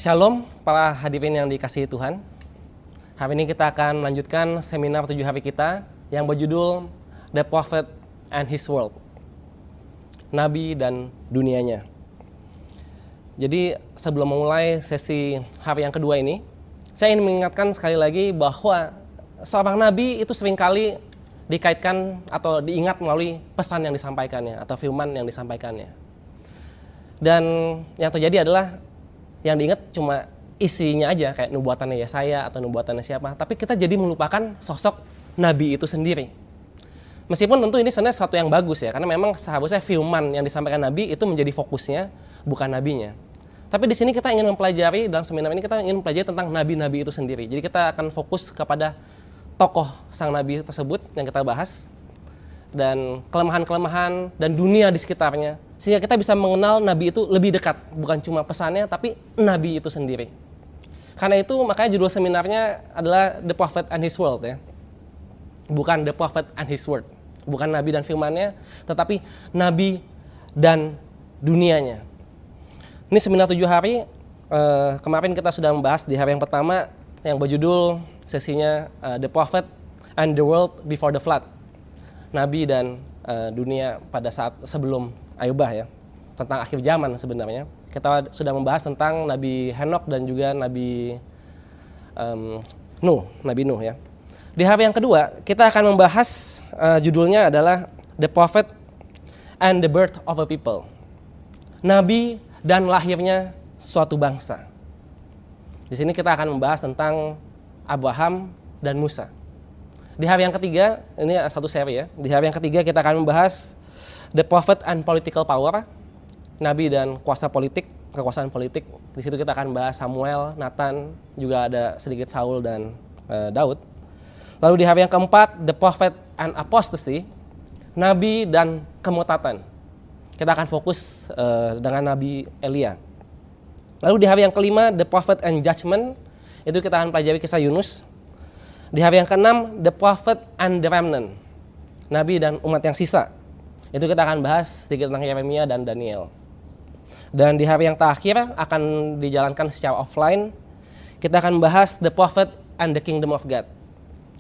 Shalom para hadirin yang dikasihi Tuhan. Hari ini kita akan melanjutkan seminar 7 hari kita yang berjudul The Prophet and His World. Nabi dan dunianya. Jadi sebelum memulai sesi hari yang kedua ini, saya ingin mengingatkan sekali lagi bahwa seorang nabi itu seringkali dikaitkan atau diingat melalui pesan yang disampaikannya atau firman yang disampaikannya. Dan yang terjadi adalah yang diingat cuma isinya aja, kayak nubuatannya Yesaya atau nubuatannya siapa. Tapi kita jadi melupakan sosok nabi itu sendiri. Meskipun tentu ini sebenarnya sesuatu yang bagus ya, karena memang seharusnya firman yang disampaikan nabi itu menjadi fokusnya, bukan nabinya. Tapi di sini kita ingin mempelajari, dalam seminar ini kita ingin mempelajari tentang nabi-nabi itu sendiri. Jadi kita akan fokus kepada tokoh sang nabi tersebut yang kita bahas, dan kelemahan-kelemahan dan dunia di sekitarnya. Sehingga kita bisa mengenal nabi itu lebih dekat, bukan cuma pesannya, tapi nabi itu sendiri. Karena itu makanya judul seminarnya adalah The Prophet and His World ya. Bukan The Prophet and His Word. Bukan nabi dan firmannya, tetapi nabi dan dunianya. Ini seminar 7 hari, kemarin kita sudah membahas di hari yang pertama yang berjudul sesinya The Prophet and the World Before the Flood. Nabi dan dunia pada saat sebelum Ayubah ya, tentang akhir zaman sebenarnya. Kita sudah membahas tentang Nabi Henok dan juga Nabi Nuh ya. Di hari yang kedua kita akan membahas judulnya adalah The Prophet and the Birth of a People. Nabi dan lahirnya suatu bangsa. Di sini kita akan membahas tentang Abraham dan Musa. Di hari yang ketiga, ini satu seri ya. Di hari yang ketiga kita akan membahas The Prophet and Political Power, Nabi dan kuasa politik, kekuasaan politik. Di situ kita akan bahas Samuel, Nathan, juga ada sedikit Saul dan Daud. Lalu di hari yang keempat, The Prophet and Apostasy, Nabi dan kemurtatan. Kita akan fokus dengan Nabi Elia. Lalu di hari yang kelima, The Prophet and Judgment, itu kita akan pelajari kisah Yunus. Di hari yang keenam, The Prophet and the Remnant, Nabi dan umat yang sisa. Itu kita akan bahas sedikit tentang Yeremia dan Daniel. Dan di hari yang terakhir akan dijalankan secara offline. Kita akan bahas The Prophet and the Kingdom of God,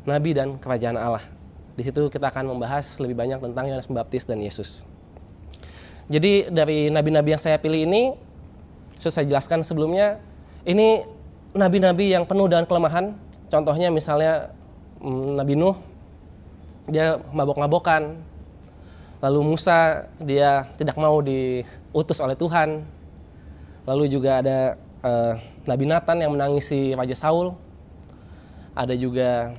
Nabi dan kerajaan Allah. Di situ kita akan membahas lebih banyak tentang Yohanes Pembaptis dan Yesus. Jadi dari nabi-nabi yang saya pilih ini, sudah saya jelaskan sebelumnya, ini nabi-nabi yang penuh dengan kelemahan. Contohnya misalnya Nabi Nuh, dia mabok-mabokan. Lalu Musa, dia tidak mau diutus oleh Tuhan. Lalu juga ada Nabi Nathan yang menangisi Raja Saul. Ada juga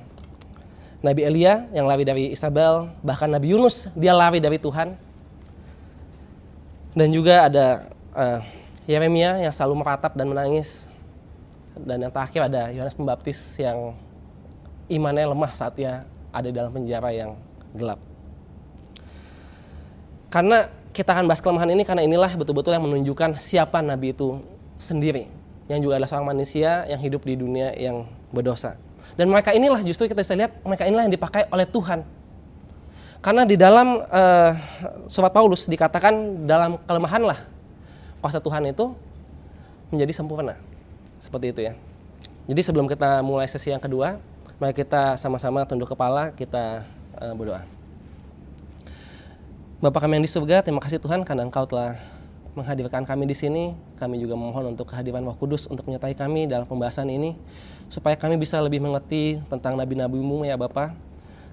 Nabi Elia yang lari dari Isabel. Bahkan Nabi Yunus, dia lari dari Tuhan. Dan juga ada Yeremia yang selalu meratap dan menangis. Dan yang terakhir ada Yohanes Pembaptis yang imannya lemah saat dia ada dalam penjara yang gelap. Karena kita akan bahas kelemahan ini, karena inilah betul-betul yang menunjukkan siapa Nabi itu sendiri. Yang juga adalah seorang manusia yang hidup di dunia yang berdosa. Dan mereka inilah justru kita bisa lihat, mereka inilah yang dipakai oleh Tuhan. Karena di dalam surat Paulus dikatakan dalam kelemahanlah kuasa Tuhan itu menjadi sempurna. Seperti itu ya. Jadi sebelum kita mulai sesi yang kedua, mari kita sama-sama tunduk kepala, kita berdoa. Bapa kami yang di surga, terima kasih Tuhan karena Engkau telah menghadirkan kami di sini. Kami juga memohon untuk kehadiran Roh Kudus untuk menyertai kami dalam pembahasan ini, supaya kami bisa lebih mengerti tentang nabi-nabi-Mu ya Bapa.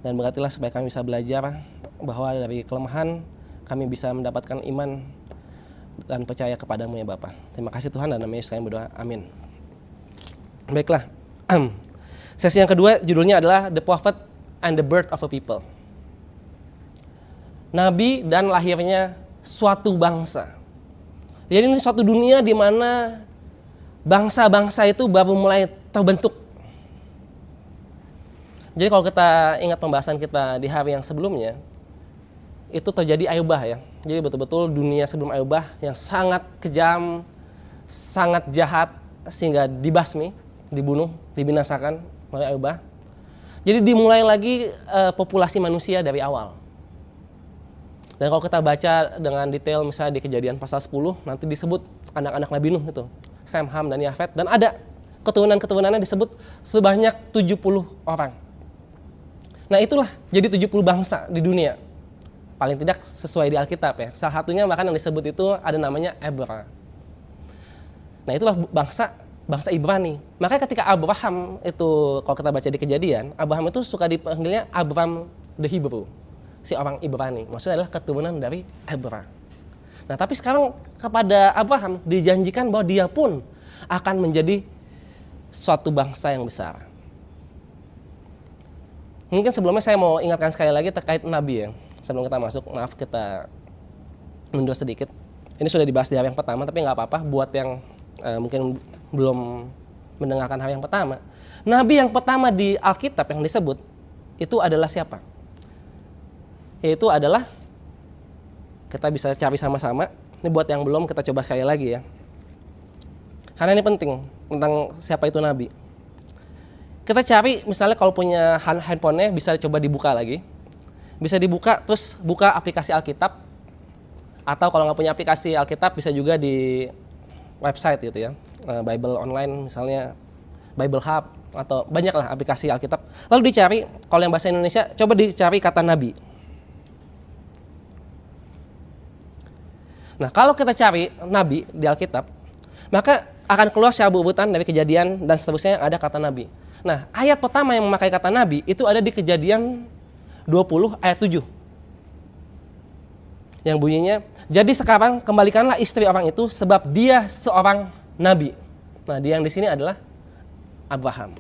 Dan berartilah supaya kami bisa belajar bahwa dari kelemahan kami bisa mendapatkan iman dan percaya kepadamu ya Bapa. Terima kasih Tuhan, dan nama Yesus kami berdoa, amin. Baiklah, sesi yang kedua judulnya adalah The Prophet and the Birth of a People. Nabi dan lahirnya suatu bangsa. Jadi ini suatu dunia di mana bangsa-bangsa itu baru mulai terbentuk. Jadi kalau kita ingat pembahasan kita di hari yang sebelumnya, itu terjadi Ayubah ya. Jadi betul-betul dunia sebelum Ayubah yang sangat kejam, sangat jahat, sehingga dibasmi, dibunuh, dibinasakan oleh Ayubah. Jadi dimulai lagi populasi manusia dari awal. Dan kalau kita baca dengan detail misalnya di Kejadian pasal 10, nanti disebut anak-anak Nabi Nuh itu. Sem, Ham, dan Yafet. Dan ada keturunan-keturunannya disebut sebanyak 70 orang. Nah itulah jadi 70 bangsa di dunia. Paling tidak sesuai di Alkitab ya. Salah satunya bahkan yang disebut itu ada namanya Ebra. Nah itulah bangsa Ibrani. Makanya ketika Abraham itu, kalau kita baca di Kejadian, Abraham itu suka dipanggilnya Abraham the Hebrew, si orang Ibrani. Maksudnya adalah keturunan dari Ebra. Nah tapi sekarang kepada Abraham dijanjikan bahwa dia pun akan menjadi suatu bangsa yang besar. Mungkin sebelumnya saya mau ingatkan sekali lagi terkait Nabi ya. Sebelum kita masuk, maaf kita mundur sedikit. Ini sudah dibahas di hari yang pertama, tapi nggak apa-apa buat yang mungkin belum mendengarkan hari yang pertama. Nabi yang pertama di Alkitab yang disebut itu adalah siapa? Yaitu adalah, kita bisa cari sama-sama. Ini buat yang belum, kita coba sekali lagi ya. Karena ini penting tentang siapa itu Nabi. Kita cari misalnya kalau punya handphonenya bisa coba dibuka lagi. Bisa dibuka terus buka aplikasi Alkitab. Atau kalau nggak punya aplikasi Alkitab bisa juga di website gitu ya, Bible online misalnya, Bible Hub, atau banyaklah aplikasi Alkitab. Lalu dicari, kalau yang bahasa Indonesia, coba dicari kata Nabi. Nah kalau kita cari Nabi di Alkitab, maka akan keluar secara berurutan dari Kejadian dan seterusnya yang ada kata Nabi. Nah ayat pertama yang memakai kata Nabi itu ada di Kejadian 20 ayat 7. Yang bunyinya, jadi sekarang kembalikanlah istri orang itu sebab dia seorang nabi. Nah, dia yang di sini adalah Abraham.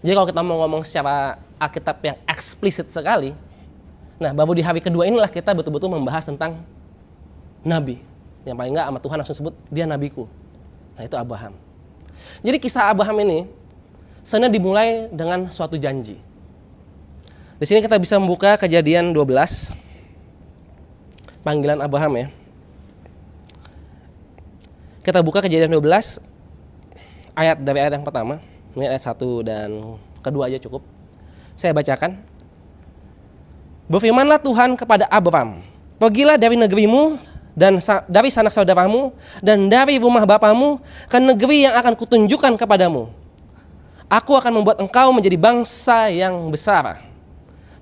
Jadi kalau kita mau ngomong secara Alkitab yang eksplisit sekali, nah baru di hari kedua inilah kita betul-betul membahas tentang nabi. Yang paling enggak sama Tuhan langsung sebut dia nabiku. Nah, itu Abraham. Jadi kisah Abraham ini sebenarnya dimulai dengan suatu janji. Di sini kita bisa membuka Kejadian 12. Panggilan Abraham ya. Kita buka Kejadian 12 dari ayat yang pertama. Ini ayat 1 dan kedua aja cukup. Saya bacakan. Berfirmanlah Tuhan kepada Abraham, pergilah dari negerimu dan dari sanak saudaramu dan dari rumah bapamu ke negeri yang akan kutunjukkan kepadamu. Aku akan membuat engkau menjadi bangsa yang besar,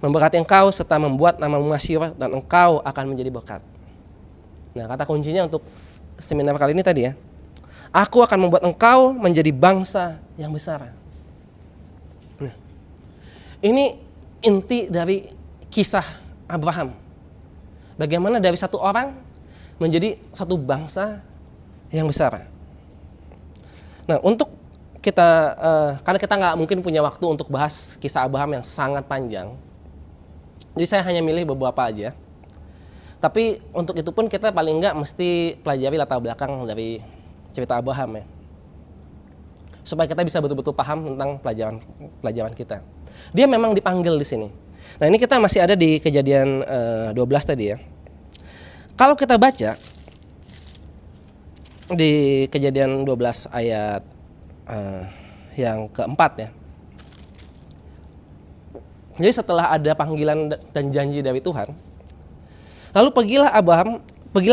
memberkati engkau serta membuat namamu masyhur dan engkau akan menjadi berkat. Nah, kata kuncinya untuk seminar kali ini tadi ya. Aku akan membuat engkau menjadi bangsa yang besar. Nah, ini inti dari kisah Abraham. Bagaimana dari satu orang menjadi satu bangsa yang besar. Nah, untuk kita, karena kita nggak mungkin punya waktu untuk bahas kisah Abraham yang sangat panjang, jadi saya hanya milih beberapa aja. Tapi untuk itu pun kita paling enggak mesti pelajari latar belakang dari cerita Abraham ya. Supaya kita bisa betul-betul paham tentang pelajaran kita. Dia memang dipanggil di sini. Nah, ini kita masih ada di Kejadian 12 tadi ya. Kalau kita baca di Kejadian 12 ayat yang keempat ya. Jadi setelah ada panggilan dan janji dari Tuhan, lalu pergilah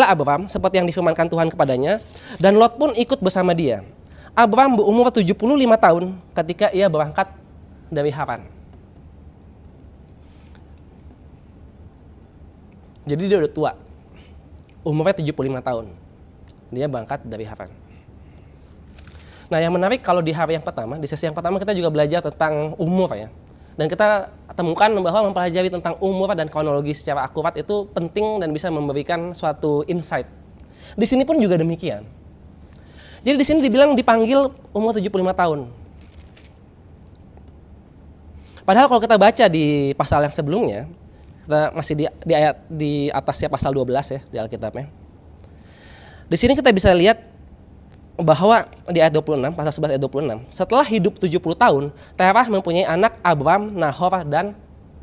Abraham seperti yang difirmankan Tuhan kepadanya, dan Lot pun ikut bersama dia. Abraham berumur 75 tahun ketika ia berangkat dari Haran. Jadi dia udah tua, umurnya 75 tahun. Dia berangkat dari Haran. Nah yang menarik kalau di hari yang pertama, di sesi yang pertama kita juga belajar tentang umur ya. Dan kita temukan bahwa mempelajari tentang umur dan kronologi secara akurat itu penting dan bisa memberikan suatu insight. Di sini pun juga demikian. Jadi di sini dibilang dipanggil umur 75 tahun. Padahal kalau kita baca di pasal yang sebelumnya, kita masih di ayat di atasnya pasal 12 ya di Alkitabnya. Di sini kita bisa lihat bahwa di ayat 26, pasal 11 ayat 26, setelah hidup 70 tahun, Terah mempunyai anak Abram, Nahor, dan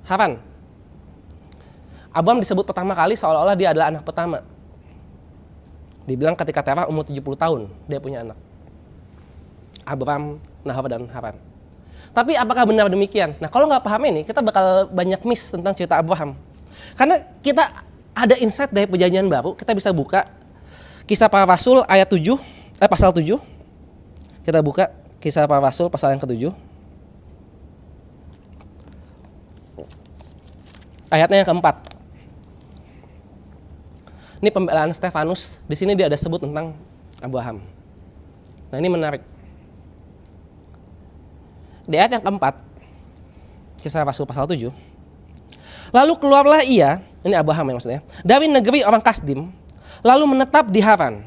Haran. Abram disebut pertama kali seolah-olah dia adalah anak pertama. Dibilang ketika Terah umur 70 tahun, dia punya anak. Abram, Nahor, dan Haran. Tapi apakah benar demikian? Nah kalau nggak paham ini, kita bakal banyak miss tentang cerita Abraham. Karena kita ada insight dari perjanjian baru, kita bisa buka Kisah Para Rasul ayat 7, pasal 7. Kita buka Kisah Para Rasul pasal yang ke-7. Ayatnya yang keempat. Ini pembelaan Stefanus. Di sini dia ada sebut tentang Abraham. Nah, ini menarik. Di ayat yang keempat, Kisah Rasul pasal 7. Lalu keluarlah ia, ini Abraham ya maksudnya, dari negeri orang Kasdim, lalu menetap di Haran.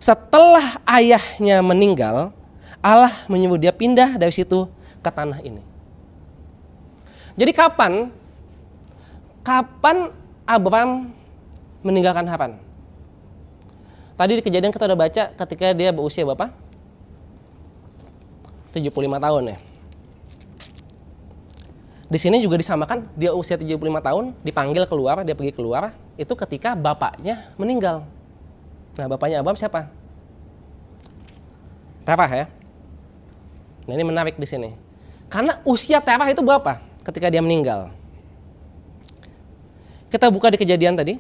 Setelah ayahnya meninggal, Allah menyuruh dia pindah dari situ ke tanah ini. Jadi kapan Abraham meninggalkan Haran? Tadi di Kejadian kita udah baca ketika dia berusia berapa? 75 tahun ya. Di sini juga disamakan, dia usia 75 tahun, dipanggil keluar, dia pergi keluar, itu ketika bapaknya meninggal. Nah, bapaknya Abraham siapa? Terah ya. Nah, ini menarik di sini. Karena usia Terah itu berapa ketika dia meninggal? Kita buka di Kejadian tadi.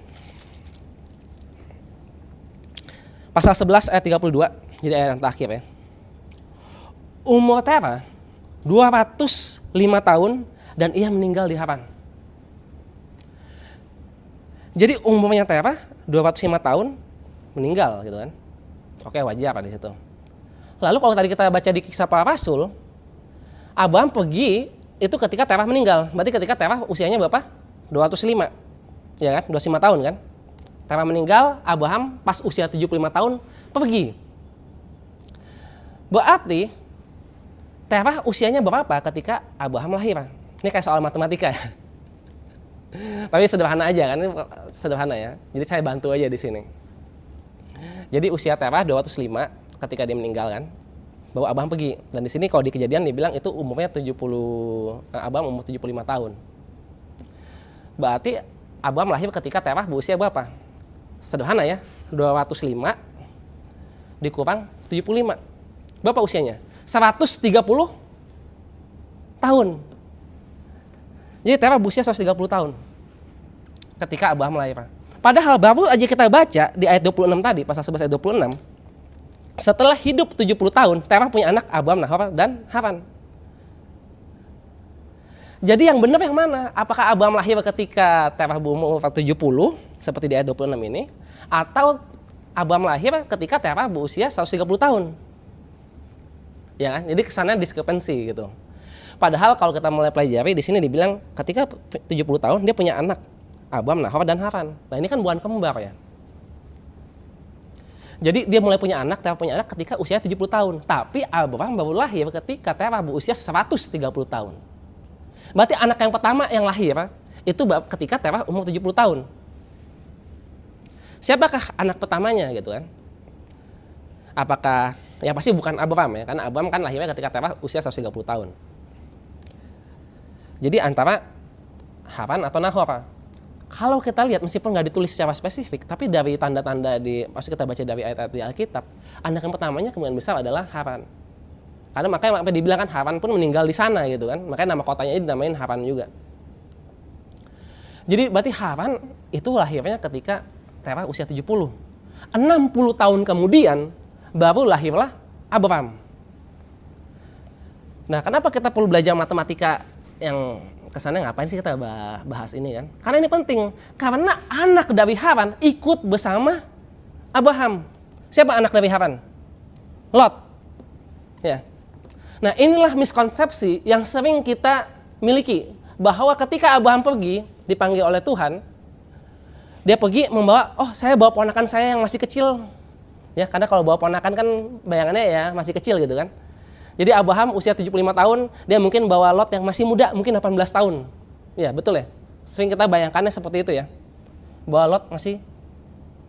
Pasal 11 ayat 32, jadi ayat yang terakhir ya. Umur Terah 205 tahun dan ia meninggal di Haran. Jadi umurnya Terah 205 tahun meninggal gitu kan. Oke, wajar di situ. Lalu kalau tadi kita baca di Kisah Para Rasul, Abraham pergi itu ketika Terah meninggal. Berarti ketika Terah usianya berapa? 205. Ya kan? 25 tahun kan? Terah meninggal, Abraham pas usia 75 tahun pergi. Berarti Terah usianya berapa ketika Abraham lahir? Ini kayak soal matematika ya. Tapi sederhana aja kan, ini sederhana ya. Jadi saya bantu aja di sini. Jadi usia Terah 205 ketika dia meninggal kan, baru Abraham pergi. Dan di sini kalau di Kejadian dibilang itu umurnya Abraham umur 75 tahun. Berarti Abraham lahir ketika Terah berusia berapa? Sederhana ya, 205 dikurang 75. Berapa usianya? 130 tahun. Jadi Terah berusia 130 tahun ketika Abraham lahir. Padahal baru aja kita baca di ayat 26 tadi, pasal 11 ayat 26. Setelah hidup 70 tahun, Terah punya anak Abram, Nahor, dan Haran. Jadi yang benar yang mana? Apakah Abram lahir ketika Terah berumur 70 seperti di ayat 26 ini, atau Abram lahir ketika Terah berusia 130 tahun? Ya kan? Jadi kesannya diskrepensi gitu. Padahal kalau kita mulai pelajari di sini dibilang ketika 70 tahun dia punya anak Abram, Nahor, dan Haran. Nah, ini kan bukan kembar ya. Jadi dia mulai punya anak, Terah punya anak ketika usia 70 tahun. Tapi Abram baru lahir ketika Terah berusia 130 tahun. Berarti anak yang pertama yang lahir itu ketika Terah umur 70 tahun. Siapakah anak pertamanya gitu kan? Apakah, ya pasti bukan Abram ya, karena Abram kan lahirnya ketika Terah usia 130 tahun. Jadi antara Haran atau Nahor. Kalau kita lihat meskipun nggak ditulis secara spesifik, tapi dari tanda-tanda maksud kita baca dari ayat-ayat di Alkitab, anak yang pertamanya kemungkinan besar adalah Haran. Karena makanya dibilang kan Haran pun meninggal di sana gitu kan, makanya nama kotanya ini dinamain Haran juga. Jadi berarti Haran itu lahirnya ketika Terah usia 70. 60 tahun kemudian baru lahirlah Abram. Nah, kenapa kita perlu belajar matematika yang kesannya ngapain sih kita bahas ini kan? Karena ini penting. Karena anak dari Haran ikut bersama Abraham. Siapa anak dari Haran? Lot. Ya. Nah, inilah miskonsepsi yang sering kita miliki. Bahwa ketika Abraham pergi, dipanggil oleh Tuhan, dia pergi membawa, saya bawa ponakan saya yang masih kecil. Ya, karena kalau bawa ponakan kan bayangannya ya masih kecil gitu kan. Jadi Abraham usia 75 tahun, dia mungkin bawa Lot yang masih muda, mungkin 18 tahun. Ya, betul ya. Sering kita bayangkannya seperti itu ya. Bawa Lot masih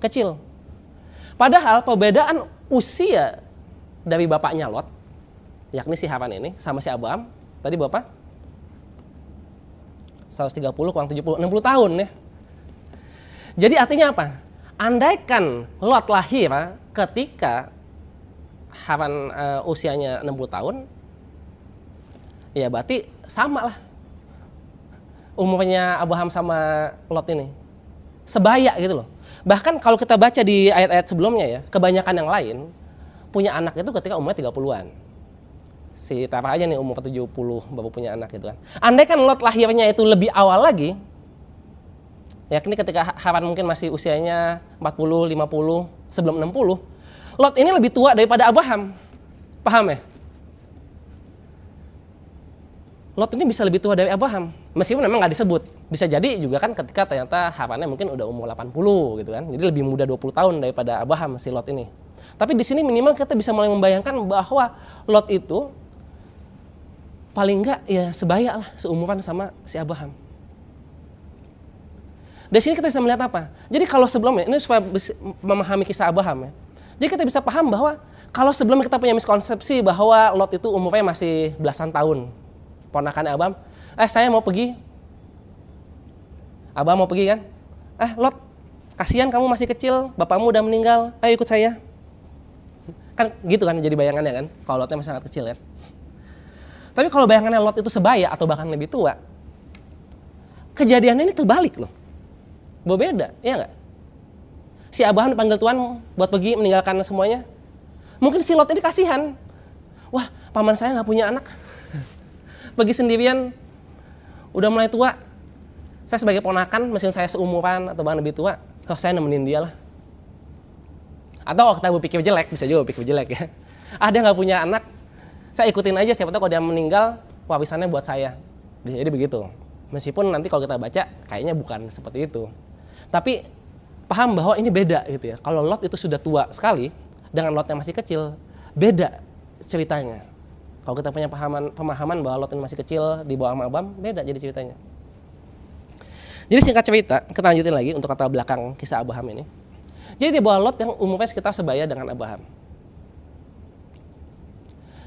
kecil. Padahal perbedaan usia dari bapaknya Lot, yakni si Haran ini, sama si Abraham, tadi berapa? 130 kurang 70, 60 tahun ya. Jadi artinya apa? Andaikan Lot lahir ketika Haran usianya 60 tahun, ya berarti sama lah umurnya Abraham sama Lot ini. Sebaya gitu loh. Bahkan kalau kita baca di ayat-ayat sebelumnya ya, kebanyakan yang lain, punya anak itu ketika umurnya 30-an. Si taruh aja nih umur 70 baru punya anak gitu kan. Andai kan Lot lahirnya itu lebih awal lagi, ya ini ketika Haran mungkin masih usianya 40, 50, sebelum 60, Lot ini lebih tua daripada Abraham. Paham ya? Lot ini bisa lebih tua dari Abraham. Meskipun memang nggak disebut. Bisa jadi juga kan ketika ternyata Harannya mungkin udah umur 80 gitu kan. Jadi lebih muda 20 tahun daripada Abraham si Lot ini. Tapi di sini minimal kita bisa mulai membayangkan bahwa Lot itu paling nggak ya sebaya lah, seumuran sama si Abraham. Dari sini kita bisa melihat apa? Jadi kalau sebelumnya, ini supaya memahami kisah Abraham ya. Jadi kita bisa paham bahwa kalau sebelumnya kita punya miskonsepsi bahwa Lot itu umurnya masih belasan tahun. Ponakan Abraham, saya mau pergi. Abraham mau pergi kan? Lot, kasihan kamu masih kecil, bapakmu udah meninggal, ayo ikut saya. Kan gitu kan jadi bayangannya kan, kalau Lotnya masih sangat kecil kan. Tapi kalau bayangannya Lot itu sebaya atau bahkan lebih tua, kejadiannya ini terbalik loh. Berbeda, iya nggak? Si Abraham dipanggil Tuhan buat pergi meninggalkan semuanya. Mungkin si Lot ini kasihan. Wah, paman saya nggak punya anak. Pergi sendirian, udah mulai tua. Saya sebagai ponakan, meskipun saya seumuran atau bahkan lebih tua, saya nemenin dia lah. Atau kalau kita berpikir jelek, bisa juga berpikir jelek ya. Dia nggak punya anak, saya ikutin aja, siapa tahu kalau dia meninggal, warisannya buat saya. Bisa jadi begitu. Meskipun nanti kalau kita baca, kayaknya bukan seperti itu. Tapi paham bahwa ini beda gitu ya. Kalau Lot itu sudah tua sekali, dengan Lot yang masih kecil, beda ceritanya. Kalau kita punya pemahaman bahwa Lot ini masih kecil di bawah Abraham, beda jadi ceritanya. Jadi singkat cerita, kita lanjutin lagi untuk latar belakang kisah Abraham ini. Jadi dia bawa Lot yang umurnya sekitar sebaya dengan Abraham.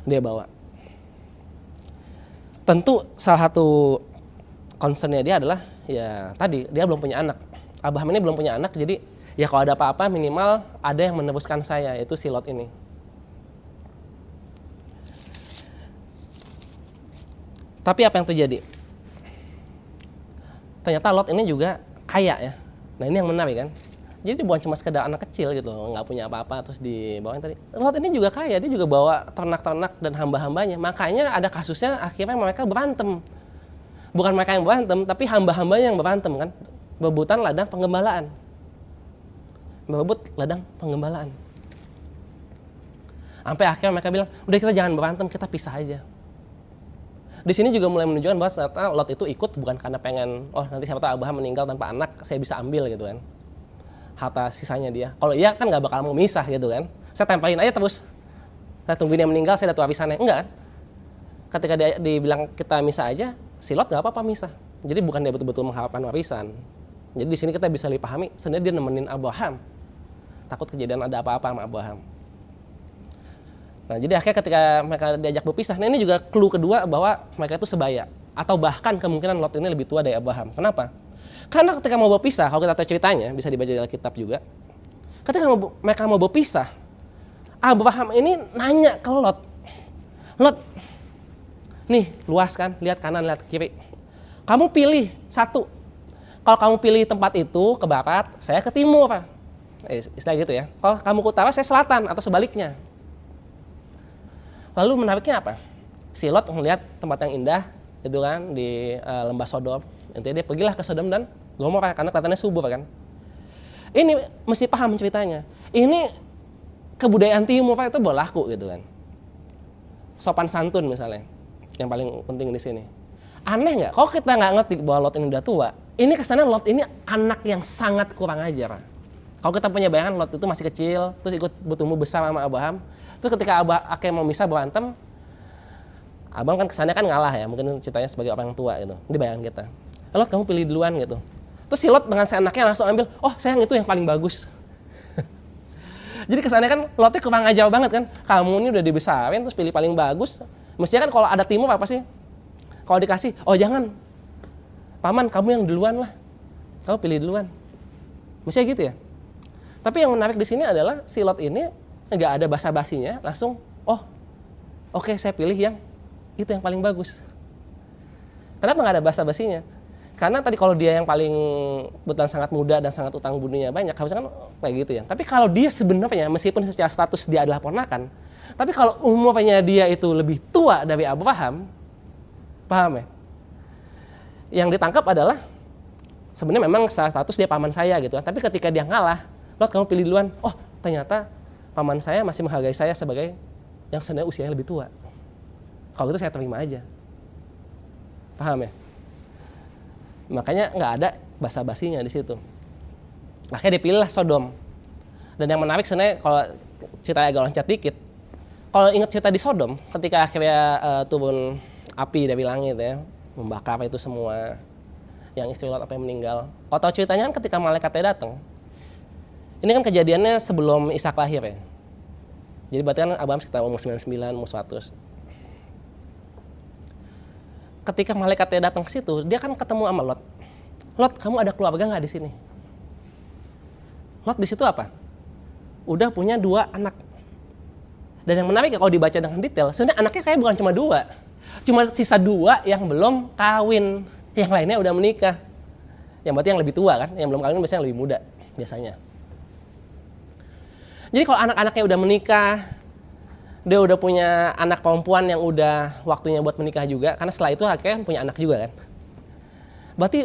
Dia bawa. Tentu salah satu concernnya dia adalah ya tadi dia belum punya anak. Abraham ini belum punya anak, jadi ya kalau ada apa-apa minimal ada yang meneruskan saya, yaitu si Lot ini. Tapi apa yang terjadi? Ternyata Lot ini juga kaya ya. Nah ini yang menarik kan. Jadi bukan cuma sekedar anak kecil gitu, nggak punya apa-apa terus dibawain tadi. Lot ini juga kaya, dia juga bawa ternak-ternak dan hamba-hambanya. Makanya ada kasusnya akhirnya mereka berantem. Bukan mereka yang berantem, tapi hamba-hambanya yang berantem kan. Berebutan ladang penggembalaan. Berebut ladang penggembalaan. Sampai akhirnya mereka bilang, udah kita jangan berantem, kita pisah aja. Di sini juga mulai menunjukkan bahwa ternyata Lot itu ikut bukan karena pengen, nanti siapa tahu Abraham meninggal tanpa anak, saya bisa ambil gitu kan. Harta sisanya dia. Kalau iya kan nggak bakal mau misah gitu kan. Saya tempelin aja terus. Saya tungguin dia meninggal, saya dapat warisannya. Enggak kan? Ketika dia dibilang kita misah aja, si Lot nggak apa-apa misah. Jadi bukan dia betul-betul mengharapkan warisan. Jadi di sini kita bisa dipahami, sebenarnya dia nemenin Abraham. Takut kejadian ada apa-apa sama Abraham. Nah, jadi akhirnya ketika mereka diajak berpisah, nah ini juga clue kedua bahwa mereka itu sebaya. Atau bahkan kemungkinan Lot ini lebih tua dari Abraham. Kenapa? Karena ketika mau berpisah, kalau kita tahu ceritanya, bisa dibaca di Alkitab juga. Ketika mereka mau berpisah, Abraham ini nanya ke Lot. Lot, nih luas kan, lihat kanan, lihat kiri. Kamu pilih satu. Kalau kamu pilih tempat itu ke barat, saya ke timur. Istilah gitu ya. Kalau kamu ke utara, saya selatan atau sebaliknya. Lalu menariknya apa? Si Lot melihat tempat yang indah, gitu kan, di lembah Sodom. Intinya dia pergilah ke Sodom dan Gomora karena kelihatannya subur kan. Ini mesti paham ceritanya. Ini kebudayaan timur itu berlaku gitu kan. Sopan santun misalnya, yang paling penting di sini. Aneh nggak? Kalau kita nggak ngerti bahwa Lot ini udah tua, ini kesannya Lot ini anak yang sangat kurang ajar. Kalau kita punya bayangan Lot itu masih kecil, terus ikut bertumbuh besar sama Abraham. Terus ketika akhirnya mau misah berantem, Abang kan kesannya kan ngalah ya, mungkin ceritanya sebagai orang tua gitu. Ini bayangan kita. Lot kamu pilih duluan gitu. Terus si Lot dengan seenaknya langsung ambil, sayang itu yang paling bagus. Jadi kesannya kan Lotnya kurang ajar banget kan. Kamu ini udah dibesarin terus pilih paling bagus. Mestinya kan kalau ada timur apa sih? Kalau dikasih, jangan. Paman kamu yang duluan lah. Kamu pilih duluan. Mestinya gitu ya. Tapi yang menarik di sini adalah si Lot ini nggak ada basa-basinya, langsung, oke, saya pilih yang itu yang paling bagus. Kenapa nggak ada basa-basinya? Karena tadi kalau dia yang paling kebetulan sangat muda dan sangat utang budinya banyak, harusnya kan kayak gitu ya. Tapi kalau dia sebenarnya meskipun secara status dia adalah ponakan, tapi kalau umurnya dia itu lebih tua dari Abraham, paham ya? Yang ditangkap adalah sebenarnya memang secara status dia paman saya gitu kan. Tapi ketika dia ngalah, Lot kamu pilih duluan. Oh ternyata paman saya masih menghargai saya sebagai yang sebenarnya usianya lebih tua. Kalau gitu saya terima aja. Paham ya? Makanya nggak ada basa-basinya di situ. Makanya dipilihlah Sodom. Dan yang menarik sebenarnya kalau cerita agak loncat dikit, kalau ingat cerita di Sodom, ketika akhirnya turun api dari langit ya, membakar itu semua, yang istri Lot apa yang meninggal. Kalau tahu ceritanya kan ketika malaikatnya datang, ini kan kejadiannya sebelum Ishak lahir ya. Jadi berarti kan Abraham sekitar umur 99, umur 100. Ketika malaikatnya datang ke situ, dia kan ketemu sama Lot. Lot, kamu ada keluarga nggak di sini? Lot di situ apa? Udah punya 2 anak. Dan yang menarik kalau dibaca dengan detail, sebenarnya anaknya kayak bukan cuma 2. Cuma sisa 2 yang belum kawin. Yang lainnya udah menikah. Yang berarti yang lebih tua kan? Yang belum kawin biasanya yang lebih muda biasanya. Jadi kalau anak-anaknya udah menikah, dia udah punya anak perempuan yang udah waktunya buat menikah juga, karena setelah itu akhirnya punya anak juga kan. Berarti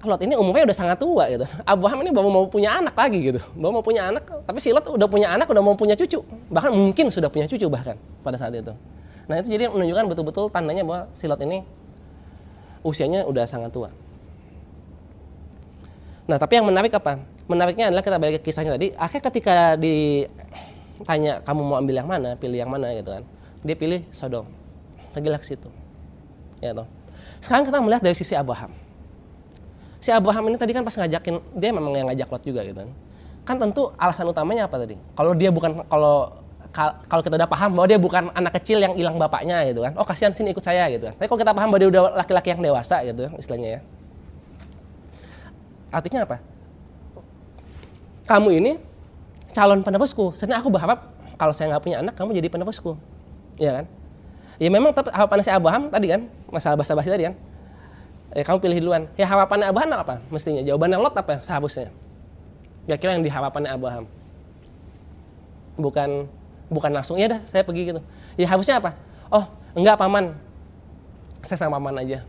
Lot ini umurnya udah sangat tua gitu. Abraham ini baru mau punya anak lagi gitu. Baru mau punya anak, tapi si Lot udah punya anak, udah mau punya cucu. Bahkan mungkin sudah punya cucu bahkan pada saat itu. Nah itu jadi menunjukkan betul-betul tandanya bahwa si Lot ini usianya udah sangat tua. Nah tapi yang menarik apa? Menariknya adalah kita balik ke kisahnya tadi. Akhirnya ketika ditanya kamu mau ambil yang mana, pilih yang mana gitu kan. Dia pilih Sodom. Pergilah ke situ. Ya toh. Sekarang kita melihat dari sisi Abraham. Si Abraham ini tadi kan pas ngajakin, dia memang yang ngajak Lot juga gitu kan. Kan tentu alasan utamanya apa tadi? Kalau dia bukan, kalau kita udah paham bahwa dia bukan anak kecil yang hilang bapaknya gitu kan. Oh kasihan sini ikut saya gitu kan. Tapi kalau kita paham bahwa dia udah laki-laki yang dewasa gitu istilahnya ya. Artinya apa? Kamu ini calon penerusku. Sebenarnya aku berharap kalau saya nggak punya anak, kamu jadi penerusku. Iya kan? Ya memang harapan si Abraham tadi kan, masalah basa-basi tadi kan. Kamu pilih duluan. Ya harapannya Abraham apa? Mestinya. Jawabannya Lot apa seharusnya? Kira-kira yang di harapannya Abraham. Bukan langsung, ya dah saya pergi gitu. Ya harusnya apa? Oh enggak paman, saya sama paman aja.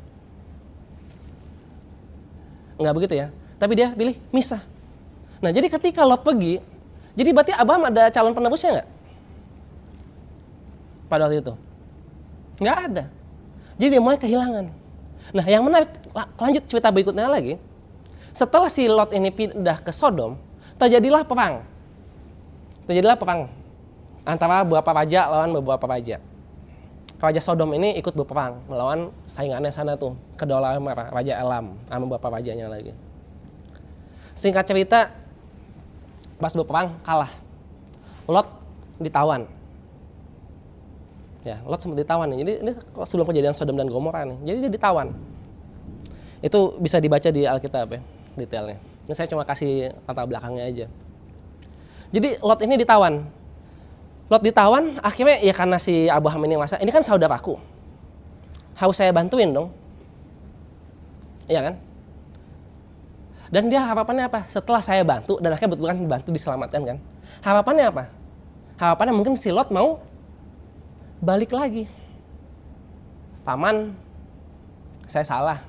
Enggak begitu ya. Tapi dia pilih misah. Nah jadi ketika Lot pergi, jadi berarti Abraham ada calon penerusnya nggak? Pada waktu itu? Nggak ada. Jadi dia mulai kehilangan. Nah yang menarik, lanjut cerita berikutnya lagi. Setelah si Lot ini pindah ke Sodom, terjadilah perang. Terjadilah perang antara beberapa raja lawan beberapa raja. Raja Sodom ini ikut berperang melawan saingannya sana tuh, Kedolaim Raja Elam sama beberapa rajanya lagi. Singkat cerita, pas berperang kalah. Lot ditawan. Ya, Lot sempat ditawan nih. Jadi ini sebelum kejadian Sodom dan Gomora nih. Jadi dia ditawan. Itu bisa dibaca di Alkitab ya, detailnya. Ini saya cuma kasih latar belakangnya aja. Jadi Lot ini ditawan. Lot ditawan, akhirnya ya karena si Abraham ini masa, ini kan saudaraku. Harus saya bantuin dong. Iya kan? Dan dia harapannya apa? Setelah saya bantu, dan akhirnya betul kan bantu diselamatkan kan. Harapannya apa? Harapannya mungkin si Lot mau balik lagi. Paman, saya salah.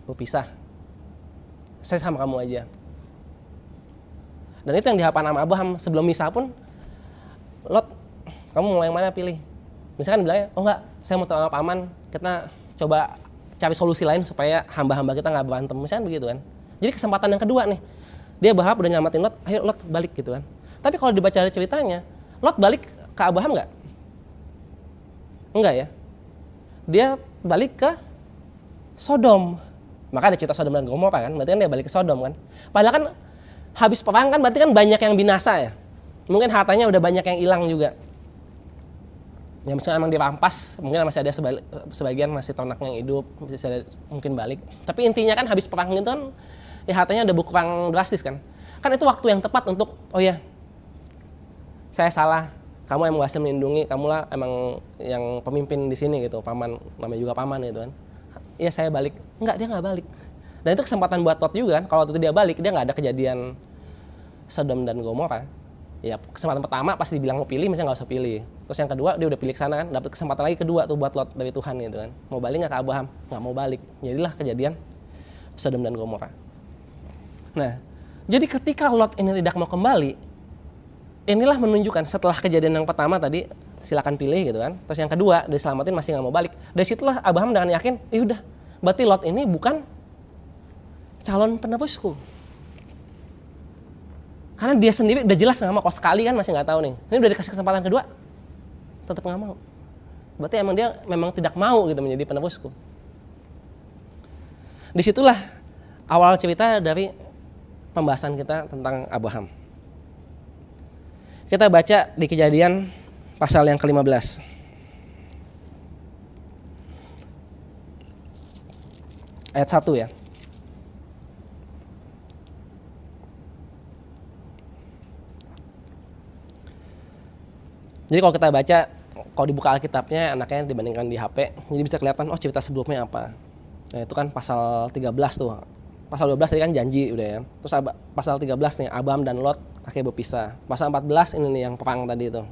Berpisah. Saya sama kamu aja. Dan itu yang diharapkan sama Abraham. Sebelum misah pun, Lot, kamu mau yang mana pilih? Misalkan bilangnya, oh enggak, saya mau sama paman, kita coba cari solusi lain supaya hamba-hamba kita nggak berantem. Misalkan begitu kan. Jadi kesempatan yang kedua nih, dia berharap udah nyelamatin Lot, ayo Lot balik gitu kan. Tapi kalau dibaca dari ceritanya, Lot balik ke Abraham nggak? Enggak ya. Dia balik ke Sodom. Maka ada cerita Sodom dan Gomora kan, berarti kan dia balik ke Sodom kan. Padahal kan habis perang kan berarti kan banyak yang binasa ya. Mungkin hartanya udah banyak yang hilang juga. Ya misalnya emang dirampas, mungkin masih ada sebagian masih ternaknya yang hidup, masih ada mungkin balik. Tapi intinya kan habis perang itu kan ya hartanya udah berkurang drastis kan. Kan itu waktu yang tepat untuk, oh ya, saya salah, kamu yang berhasil melindungi, kamulah emang yang pemimpin di sini gitu, paman, namanya juga paman gitu kan. Iya saya balik, Enggak, dia nggak balik. Dan itu kesempatan buat Lot juga kan. Kalau waktu itu dia balik, dia nggak ada kejadian Sodom dan Gomora. Ya kesempatan pertama pasti dibilang mau pilih, misalnya nggak usah pilih. Terus yang kedua dia udah pilih ke sana kan, dapat kesempatan lagi kedua tuh buat Lot dari Tuhan gitu kan. Mau balik nggak ke Abraham? Nggak mau balik. Jadilah kejadian Sodom dan Gomora. Nah, jadi ketika Lot ini tidak mau kembali, inilah menunjukkan setelah kejadian yang pertama tadi silakan pilih gitu kan. Terus yang kedua diselamatin masih nggak mau balik. Dari situlah Abraham dengan yakin, ya udah, berarti Lot ini bukan calon penerusku. Karena dia sendiri udah jelas nggak mau, kok sekali kan masih nggak tahu nih. Ini udah dikasih kesempatan kedua, tetap nggak mau. Berarti emang dia memang tidak mau gitu menjadi penerusku. Disitulah awal cerita dari pembahasan kita tentang Abraham. Kita baca di Kejadian pasal yang ke-15. Ayat 1 ya. Jadi kalau kita baca, kalau dibuka Alkitabnya anaknya dibandingkan di HP, jadi bisa kelihatan oh cerita sebelumnya apa. Nah, itu kan pasal 13 tuh. Pasal 12 tadi kan janji udah ya. Terus pasal 13 nih, Abraham dan Lot akhirnya berpisah. Pasal 14 ini nih yang perang tadi itu.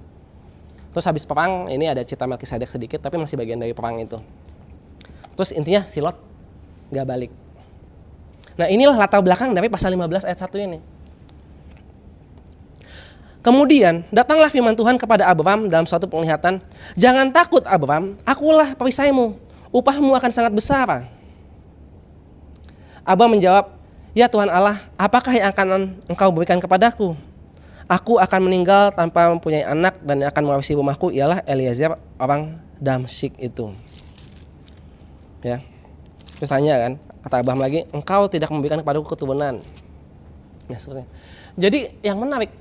Terus habis perang ini ada cerita Melkisedek sedikit, tapi masih bagian dari perang itu. Terus intinya si Lot gak balik. Nah, inilah latar belakang dari pasal 15 ayat 1 ini. Kemudian datanglah firman Tuhan kepada Abraham dalam suatu penglihatan. Jangan takut Abraham, akulah perisaimu, upahmu akan sangat besar. Abraham menjawab, ya Tuhan Allah, apakah yang akan engkau berikan kepadaku? Aku akan meninggal tanpa mempunyai anak dan yang akan mewarisi rumahku ialah Eliezer orang Damsyik itu. Ya, terus tanya kan, kata Abraham lagi, engkau tidak memberikan kepadaku keturunan. Nah, seterusnya. Jadi yang menarik,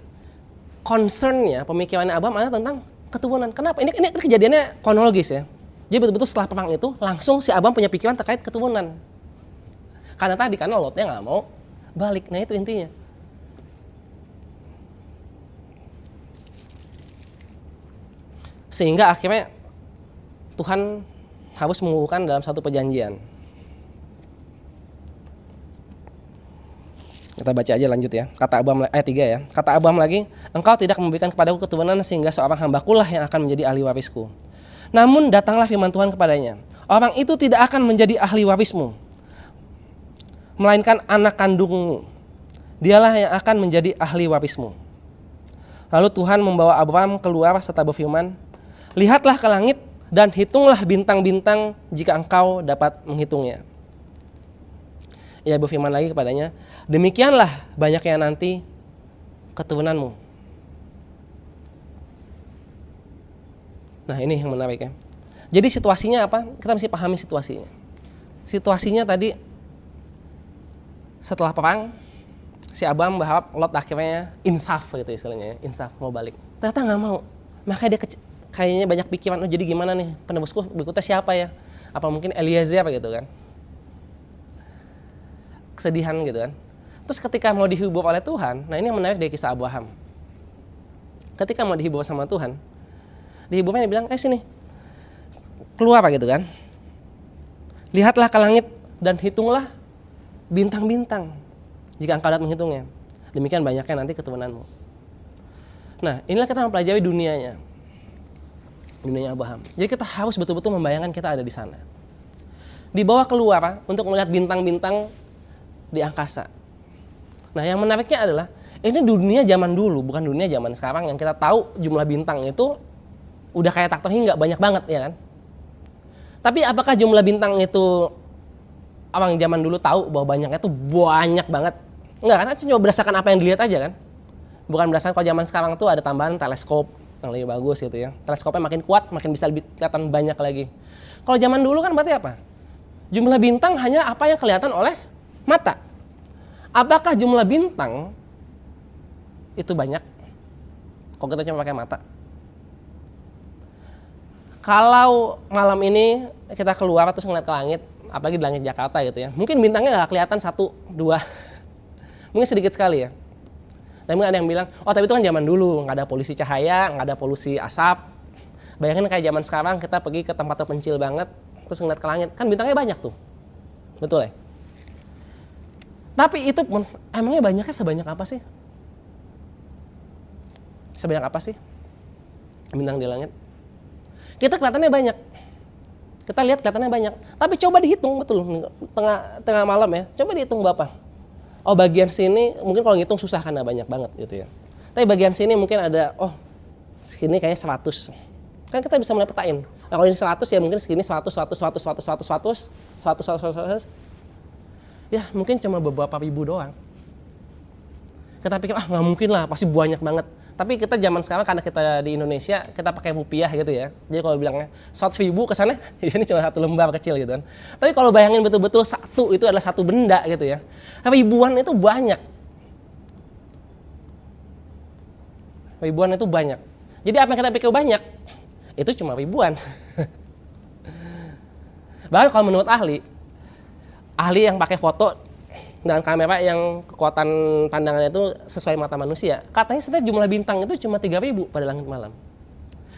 concernnya, pemikirannya Abraham adalah tentang keturunan. Kenapa? Ini kejadiannya kronologis ya. Jadi betul-betul setelah perang itu langsung si Abraham punya pikiran terkait keturunan. Karena Lotnya nggak mau balik. Nah itu intinya. Sehingga akhirnya Tuhan harus mengukuhkan dalam satu perjanjian. Kita baca aja lanjut ya. Kata Abraham ayat 3 ya. Kata Abraham lagi, engkau tidak memberikan kepadaku keturunan sehingga seorang hambakulah yang akan menjadi ahli warisku. Namun datanglah firman Tuhan kepadanya. Orang itu tidak akan menjadi ahli warismu, melainkan anak kandungmu. Dialah yang akan menjadi ahli warismu. Lalu Tuhan membawa Abraham keluar serta berfirman, lihatlah ke langit dan hitunglah bintang-bintang jika engkau dapat menghitungnya. Ia berfirman lagi kepadanya, demikianlah banyaknya nanti keturunanmu. Nah ini yang menarik ya. Jadi situasinya apa? Kita mesti pahami situasinya. Situasinya tadi setelah perang, si Abraham berharap Lot akhirnya insaf gitu istilahnya ya. Insaf mau balik. Ternyata gak mau. Makanya dia kayaknya banyak pikiran, oh jadi gimana nih penerusku berikutnya siapa ya? Apa mungkin Eliezer gitu kan? Kesedihan gitu kan. Terus ketika mau dihibur oleh Tuhan, nah ini yang menarik dari kisah Abraham. Ketika mau dihibur sama Tuhan, dihiburnya dia bilang, sini, keluar gitu kan. Lihatlah ke langit dan hitunglah bintang-bintang jika engkau dapat menghitungnya. Demikian banyaknya nanti keturunanmu. Nah inilah kita mempelajari dunianya Abraham. Jadi kita harus betul-betul membayangkan kita ada di sana. Dibawa keluar untuk melihat bintang-bintang di angkasa. Nah yang menariknya adalah ini dunia zaman dulu, bukan dunia zaman sekarang yang kita tahu jumlah bintang itu udah kayak tak terhingga banyak banget ya kan. Tapi apakah jumlah bintang itu orang zaman dulu tahu bahwa banyaknya itu banyak banget? Enggak kan, cuma berdasarkan apa yang dilihat aja kan. Bukan berdasarkan kalau zaman sekarang tuh ada tambahan teleskop yang lebih bagus gitu ya. Teleskopnya makin kuat, makin bisa lebih kelihatan banyak lagi. Kalau zaman dulu kan berarti apa? Jumlah bintang hanya apa yang kelihatan oleh mata. Apakah jumlah bintang itu banyak? Kalau kita cuma pakai mata. Kalau malam ini kita keluar terus ngeliat ke langit, apalagi di langit Jakarta gitu ya, mungkin bintangnya nggak kelihatan 1, 2, mungkin sedikit sekali ya. Tapi ada yang bilang, oh tapi itu kan zaman dulu, nggak ada polusi cahaya, nggak ada polusi asap. Bayangin kayak zaman sekarang kita pergi ke tempat terpencil banget, terus ngeliat ke langit, kan bintangnya banyak tuh. Betul ya? Tapi itu pun emangnya banyaknya sebanyak apa sih? Sebanyak apa sih bintang di langit? Kita kelihatannya banyak. Kita lihat kelihatannya banyak. Tapi coba dihitung betul tengah malam ya. Coba dihitung Bapak. Oh bagian sini mungkin kalau ngitung susah karena banyak banget gitu ya. Tapi bagian sini mungkin ada sini kayaknya 100. Kan kita bisa mulai petain. Nah, kalau ini 100 ya mungkin segini 100. Ya mungkin cuma beberapa ribu doang. Kita pikir nggak mungkin lah, pasti banyak banget. Tapi kita zaman sekarang karena kita di Indonesia kita pakai rupiah gitu ya. Jadi kalau bilangnya 100.000 kesana, ya ini cuma satu lembar kecil gitu kan. Tapi kalau bayangin betul-betul satu itu adalah satu benda gitu ya. Ribuan itu banyak. Ribuan itu banyak. Jadi apa yang kita pikir banyak itu cuma ribuan. Bahkan kalau menurut ahli yang pakai foto dan kamera yang kekuatan pandangannya itu sesuai mata manusia, katanya sebenarnya jumlah bintang itu cuma 3.000 pada langit malam.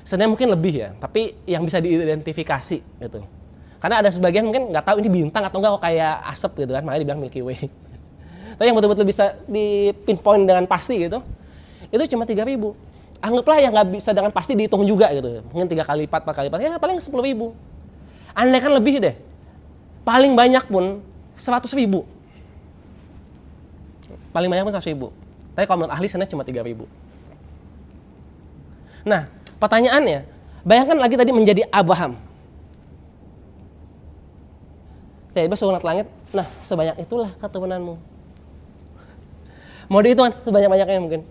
Sebenarnya mungkin lebih ya, tapi yang bisa diidentifikasi gitu. Karena ada sebagian mungkin nggak tahu ini bintang atau enggak, kok kayak asap gitu kan, makanya dibilang Milky Way. Tapi yang betul-betul bisa di pinpoint dengan pasti gitu, itu cuma 3.000. Anggaplah yang nggak bisa dengan pasti dihitung juga gitu, mungkin 3 kali lipat, 4 kali lipat, ya paling 10.000. Andai kan lebih deh, paling banyak pun 100.000. Paling banyak pun 100.000. Tapi kalau menurut ahli sebenarnya cuma 3.000. Nah, pertanyaannya, bayangkan lagi tadi menjadi Abraham. Tiba-tiba surat langit, nah sebanyak itulah keturunanmu. Mau dihitung sebanyak-banyaknya mungkin.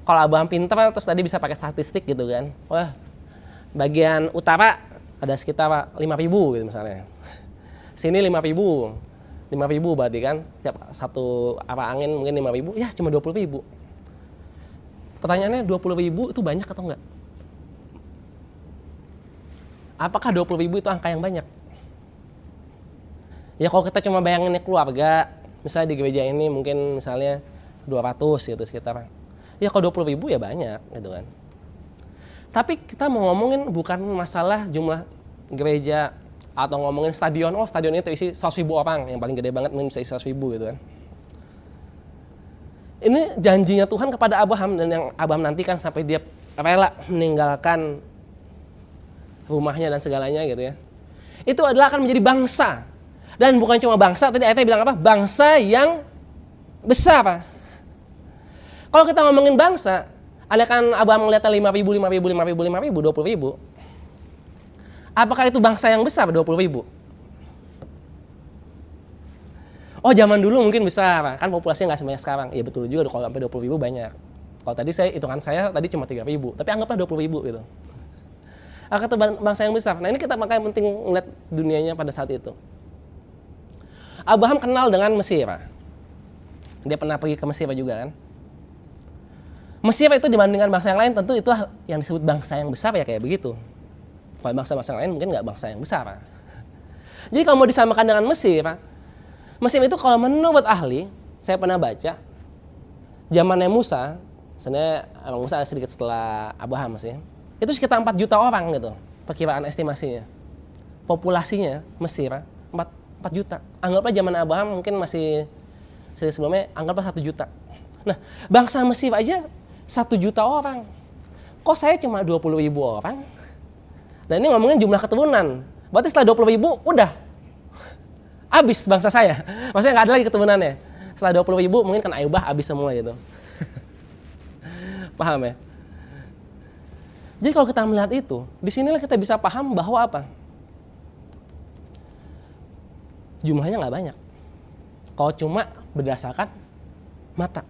Kalau Abraham pintar, terus tadi bisa pakai statistik gitu kan. Wah, bagian utara ada sekitar 5.000 gitu misalnya. Sini 5.000. 5.000 berarti kan, setiap satu arah angin mungkin 5.000, ya cuma 20.000. Pertanyaannya 20.000 itu banyak atau enggak? Apakah 20.000 itu angka yang banyak? Ya kalau kita cuma bayanginnya keluarga, misalnya di gereja ini mungkin misalnya 200 gitu sekitar. Ya kalau 20.000 ya banyak gitu kan. Tapi kita mau ngomongin bukan masalah jumlah gereja, atau ngomongin stadion, stadion itu isi 100.000 orang, yang paling gede banget mungkin bisa isi 100.000 gitu kan. Ini janjinya Tuhan kepada Abraham, dan yang Abraham nantikan sampai dia rela meninggalkan rumahnya dan segalanya gitu ya. Itu adalah akan menjadi bangsa. Dan bukan cuma bangsa, tadi ayatnya bilang apa? Bangsa yang besar. Kalau kita ngomongin bangsa, ada kan Abraham melihat 5.000, 20.000. Apakah itu bangsa yang besar 20.000? Oh zaman dulu mungkin besar, kan populasinya nggak sebanyak sekarang. Iya betul juga kalau sampai 20.000 banyak. Kalau tadi hitungan saya tadi cuma 3.000, tapi anggaplah 20.000 gitu. Apakah itu bangsa yang besar? Nah ini kita makanya penting melihat dunianya pada saat itu. Abraham kenal dengan Mesir. Dia pernah pergi ke Mesir juga kan. Mesir itu dibandingkan bangsa yang lain tentu itulah yang disebut bangsa yang besar ya kayak begitu. Kalau bangsa-bangsa lain mungkin nggak bangsa yang besar. Jadi kalau mau disamakan dengan Mesir itu kalau menurut ahli, saya pernah baca, zamannya Musa, sebenarnya Musa sedikit setelah Abraham sih, itu sekitar 4 juta orang gitu, perkiraan estimasinya. Populasinya Mesir 4 juta. Anggaplah zaman Abraham mungkin masih sebelumnya, anggaplah 1 juta. Nah, bangsa Mesir aja 1 juta orang. Kok saya cuma 20.000 orang? Dan ini ngomongin jumlah keturunan. Berarti setelah 20.000 udah habis bangsa saya. Maksudnya nggak ada lagi keturunannya. Setelah 20.000 mungkin kan Ayubah habis semua gitu. Paham ya? Jadi kalau kita melihat itu, disinilah kita bisa paham bahwa apa? Jumlahnya nggak banyak. Kalau cuma berdasarkan mata.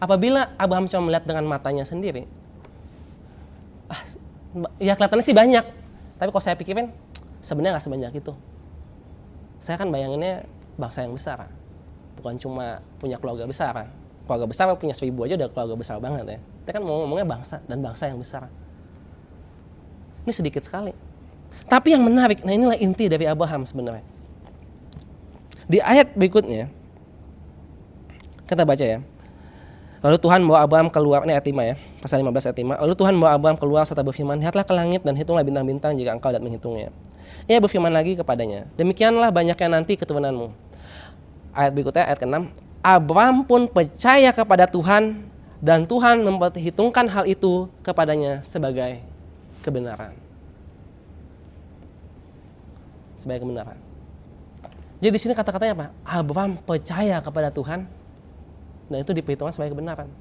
Apabila Abraham cuma melihat dengan matanya sendiri, ya kelihatannya sih banyak, tapi kalau saya pikirin sebenarnya nggak sebanyak itu. Saya kan bayanginnya bangsa yang besar, bukan cuma punya keluarga besar. Keluarga besar punya 1.000 aja udah keluarga besar banget ya. Kita kan mau ngomongnya bangsa dan bangsa yang besar. Ini sedikit sekali. Tapi yang menarik, nah inilah inti dari Abraham sebenarnya. Di ayat berikutnya kita baca ya. Lalu Tuhan membawa Abraham keluar, ini ayat 5 ya, pasal 15 ayat 5. Lalu Tuhan membawa Abraham keluar serta berfirman, lihatlah ke langit dan hitunglah bintang-bintang jika engkau dapat menghitungnya. Ia berfirman lagi kepadanya, demikianlah banyaknya nanti keturunanmu. Ayat berikutnya, ayat ke-6. Abraham pun percaya kepada Tuhan dan Tuhan memperhitungkan hal itu kepadanya sebagai kebenaran. Sebagai kebenaran. Jadi di sini kata-katanya apa? Abraham percaya kepada Tuhan dan itu diperhitungkan sebagai kebenaran.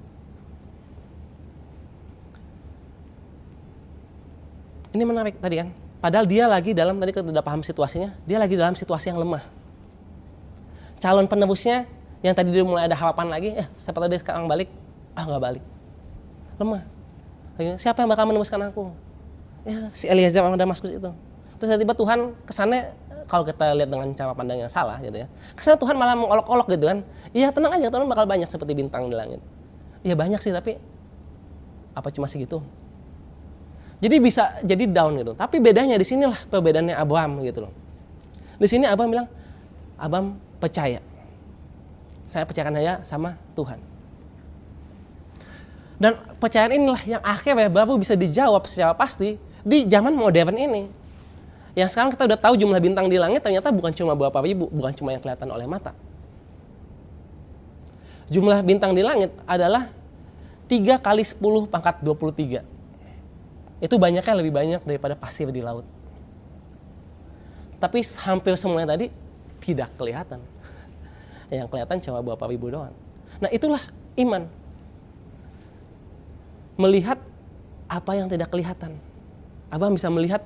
Ini menarik tadi kan. Padahal dia lagi dalam, tadi kita udah paham situasinya, dia lagi dalam situasi yang lemah. Calon penerusnya yang tadi dia mulai ada harapan lagi, siapa tahu dia sekarang balik, nggak balik. Lemah. Siapa yang bakal meneruskan aku? Ya, si Eliezer orang Damaskus itu. Terus tiba-tiba Tuhan kesannya, kalau kita lihat dengan cara pandang yang salah gitu ya, kesannya Tuhan malah mengolok-olok gitu kan. Iya tenang aja, Tuhan bakal banyak seperti bintang di langit. Iya banyak sih, tapi apa cuma segitu? Jadi bisa jadi down gitu. Tapi bedanya di sinilah perbedaannya Abraham gitu loh. Di sini Abraham bilang, Abraham percaya. Saya percayakan aja sama Tuhan. Dan percayaan inilah yang akhirnya baru bisa dijawab secara pasti di zaman modern ini. Yang sekarang kita udah tahu jumlah bintang di langit ternyata bukan cuma berapa ribu, bukan cuma yang kelihatan oleh mata. Jumlah bintang di langit adalah 3 kali 10 pangkat 23. Itu banyaknya lebih banyak daripada pasir di laut. Tapi hampir semuanya tadi tidak kelihatan. Yang kelihatan cuma berapa ribu doang. Nah itulah iman. Melihat apa yang tidak kelihatan. Abang bisa melihat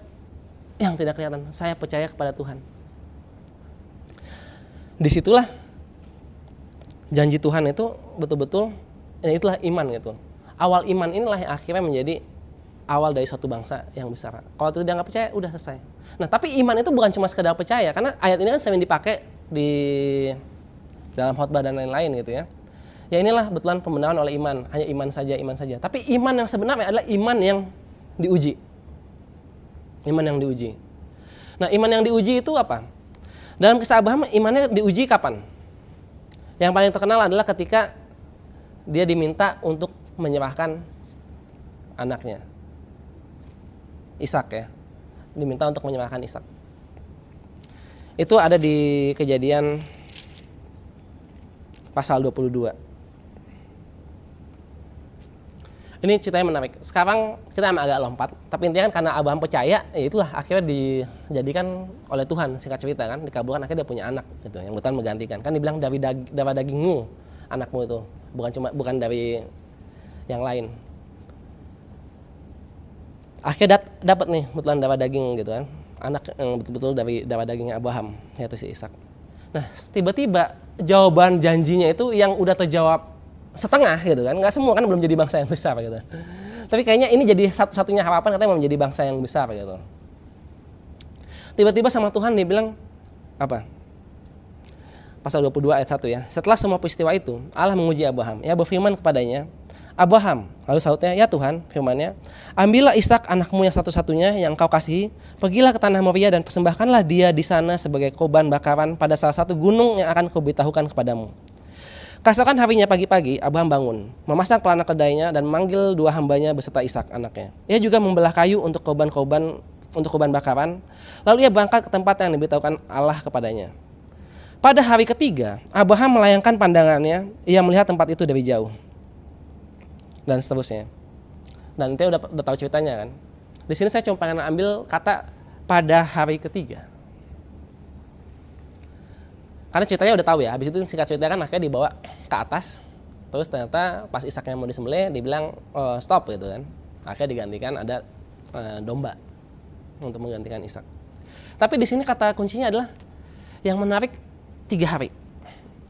yang tidak kelihatan. Saya percaya kepada Tuhan. Disitulah janji Tuhan itu betul-betul, itulah iman gitu. Awal iman inilah yang akhirnya menjadi awal dari suatu bangsa yang besar. Kalau tidak nggak percaya, udah selesai. Nah, tapi iman itu bukan cuma sekedar percaya, karena ayat ini kan sering dipakai di dalam khotbah dan lain-lain gitu ya. Ya inilah betulan pembenaran oleh iman, hanya iman saja, iman saja. Tapi iman yang sebenarnya adalah iman yang diuji. Iman yang diuji. Nah, iman yang diuji itu apa? Dalam kisah Abraham, imannya diuji kapan? Yang paling terkenal adalah ketika dia diminta untuk menyerahkan anaknya. Ishak ya, diminta untuk menyerahkan Ishak. Itu ada di Kejadian pasal 22. Ini ceritanya menarik. Sekarang kita agak lompat, tapi intinya kan karena Abraham percaya, ya itulah akhirnya dijadikan oleh Tuhan, singkat cerita kan, dikabulkan, akhirnya dia punya anak gitu, yang Tuhan menggantikan. Kan dibilang dari darah dagingmu anakmu itu, bukan dari yang lain. Akhirnya dapat nih betulan darah daging gitu kan, anak yang betul-betul dari darah dagingnya Abraham, yaitu si Ishak. Nah tiba-tiba jawaban janjinya itu yang udah terjawab setengah gitu kan, nggak semua kan, belum jadi bangsa yang besar gitu. Tapi kayaknya ini jadi satu-satunya harapan katanya mau menjadi bangsa yang besar gitu. Tiba-tiba sama Tuhan dia bilang apa? Pasal 22 ayat 1 ya. Setelah semua peristiwa itu, Allah menguji Abraham. Ya berfirman kepadanya, Abraham, lalu sautnya, ya Tuhan, firman-Nya, ambillah Ishak anakmu yang satu-satunya yang engkau kasihi, pergilah ke tanah Moria dan persembahkanlah dia di sana sebagai korban bakaran pada salah satu gunung yang akan kuberitahukan kepadamu. Keesokan harinya pagi-pagi, Abraham bangun, memasang pelana kedainya dan memanggil 2 hambanya beserta Ishak anaknya. Ia juga membelah kayu untuk korban bakaran, lalu ia berangkat ke tempat yang diberitahukan Allah kepadanya. Pada hari ketiga, Abraham melayangkan pandangannya, ia melihat tempat itu dari jauh. Dan seterusnya. Dan kita udah tahu ceritanya kan. Di sini saya cuma pengen ambil kata pada hari ketiga. Karena ceritanya udah tahu ya. Habis itu singkat cerita kan akhirnya dibawa ke atas. Terus ternyata pas Ishaknya mau disembelih dibilang stop gitu kan. Akhirnya digantikan ada domba untuk menggantikan Ishak. Tapi di sini kata kuncinya adalah yang menarik 3 hari.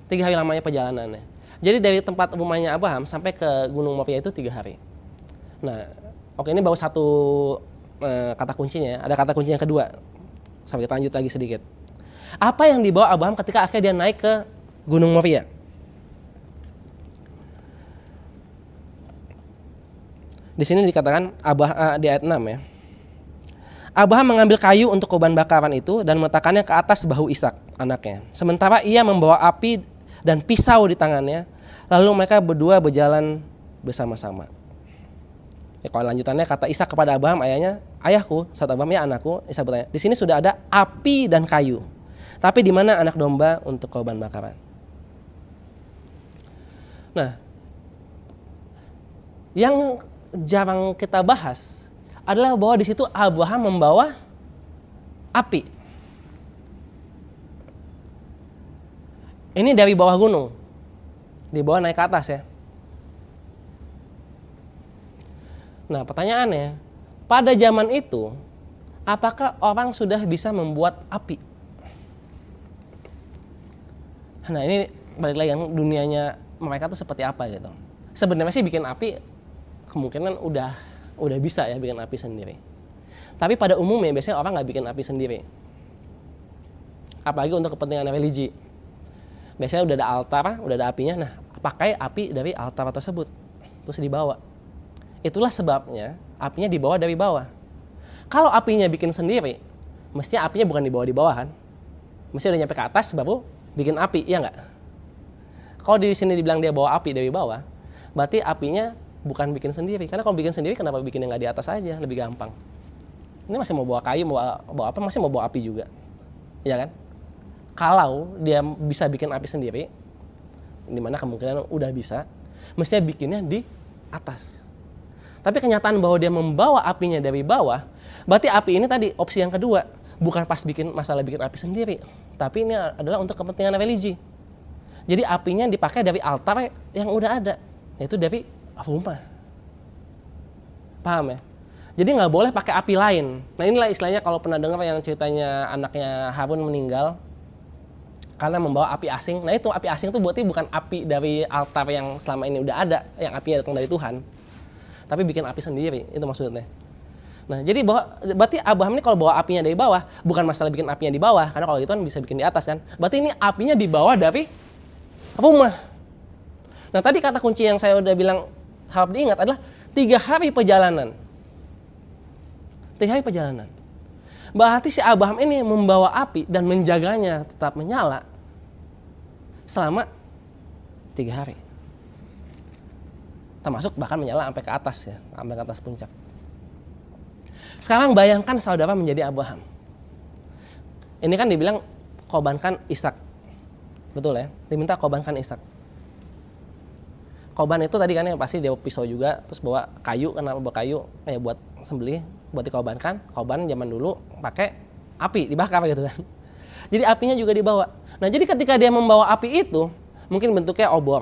3 hari lamanya perjalanannya. Jadi dari tempat rumahnya Abraham sampai ke Gunung Moria itu 3 hari. Nah, oke ini baru satu kata kuncinya. Ada kata kunci yang kedua. Sampai kita lanjut lagi sedikit. Apa yang dibawa Abraham ketika akhirnya dia naik ke Gunung Moria? Di sini dikatakan di ayat 6 ya. Abraham mengambil kayu untuk korban bakaran itu dan meletakkannya ke atas bahu Ishak anaknya. Sementara ia membawa api dan pisau di tangannya, lalu mereka berdua berjalan bersama-sama. Ya, kalau lanjutannya kata Ishak kepada Abraham ayahnya, ayahku, saat Abraham ya anakku. Ishak bertanya, di sini sudah ada api dan kayu, tapi di mana anak domba untuk korban bakaran? Nah, yang jarang kita bahas adalah bahwa di situ Abraham membawa api. Ini dari bawah gunung, dibawa naik ke atas ya. Nah, pertanyaannya, pada zaman itu, apakah orang sudah bisa membuat api? Nah, ini balik lagi kan, dunianya mereka tuh seperti apa gitu. Sebenarnya sih bikin api kemungkinan udah bisa ya bikin api sendiri. Tapi pada umumnya biasanya orang nggak bikin api sendiri. Apalagi untuk kepentingan religi. Biasanya udah ada altar, udah ada apinya. Nah, pakai api dari altar tersebut, terus dibawa. Itulah sebabnya apinya dibawa dari bawah. Kalau apinya bikin sendiri, mestinya apinya bukan dibawa di bawah kan? Mesti udah nyampe ke atas baru bikin api, iya nggak? Kalau di sini dibilang dia bawa api dari bawah, berarti apinya bukan bikin sendiri. Karena kalau bikin sendiri, kenapa bikinnya nggak di atas aja, lebih gampang? Ini masih mau bawa kayu, mau bawa apa? Masih mau bawa api juga, ya kan? Kalau dia bisa bikin api sendiri, dimana kemungkinan udah bisa, mestinya bikinnya di atas. Tapi kenyataan bahwa dia membawa apinya dari bawah, berarti api ini tadi opsi yang kedua, bukan pas bikin masalah bikin api sendiri, tapi ini adalah untuk kepentingan religi. Jadi apinya dipakai dari altar yang udah ada, yaitu dari rumah. Paham ya? Jadi nggak boleh pakai api lain. Nah, inilah istilahnya kalau pernah dengar yang ceritanya anaknya Harun meninggal karena membawa api asing. Nah, itu api asing itu berarti bukan api dari altar yang selama ini udah ada, yang apinya datang dari Tuhan, tapi bikin api sendiri, itu maksudnya. Nah, jadi berarti Abraham ini kalau bawa apinya dari bawah, bukan masalah bikin apinya di bawah, karena kalau gitu kan bisa bikin di atas kan. Berarti ini apinya dibawa dari rumah. Nah, tadi kata kunci yang saya udah bilang harus diingat adalah 3 hari perjalanan. 3 hari perjalanan. Berarti si Abraham ini membawa api dan menjaganya tetap menyala selama 3 hari. Termasuk bahkan menyala sampai ke atas ya, sampai ke atas puncak. Sekarang bayangkan saudara menjadi Abraham. Ini kan dibilang korbankan Ishak. Betul ya? Diminta korbankan Ishak. Korban itu tadi kan yang pasti dia pisau juga, terus bawa kayu, karena bawa kayu buat sembelih, buat dikorbankan. Korban zaman dulu pakai api, dibakar gitu kan. Jadi apinya juga dibawa. Nah, jadi ketika dia membawa api itu, mungkin bentuknya obor.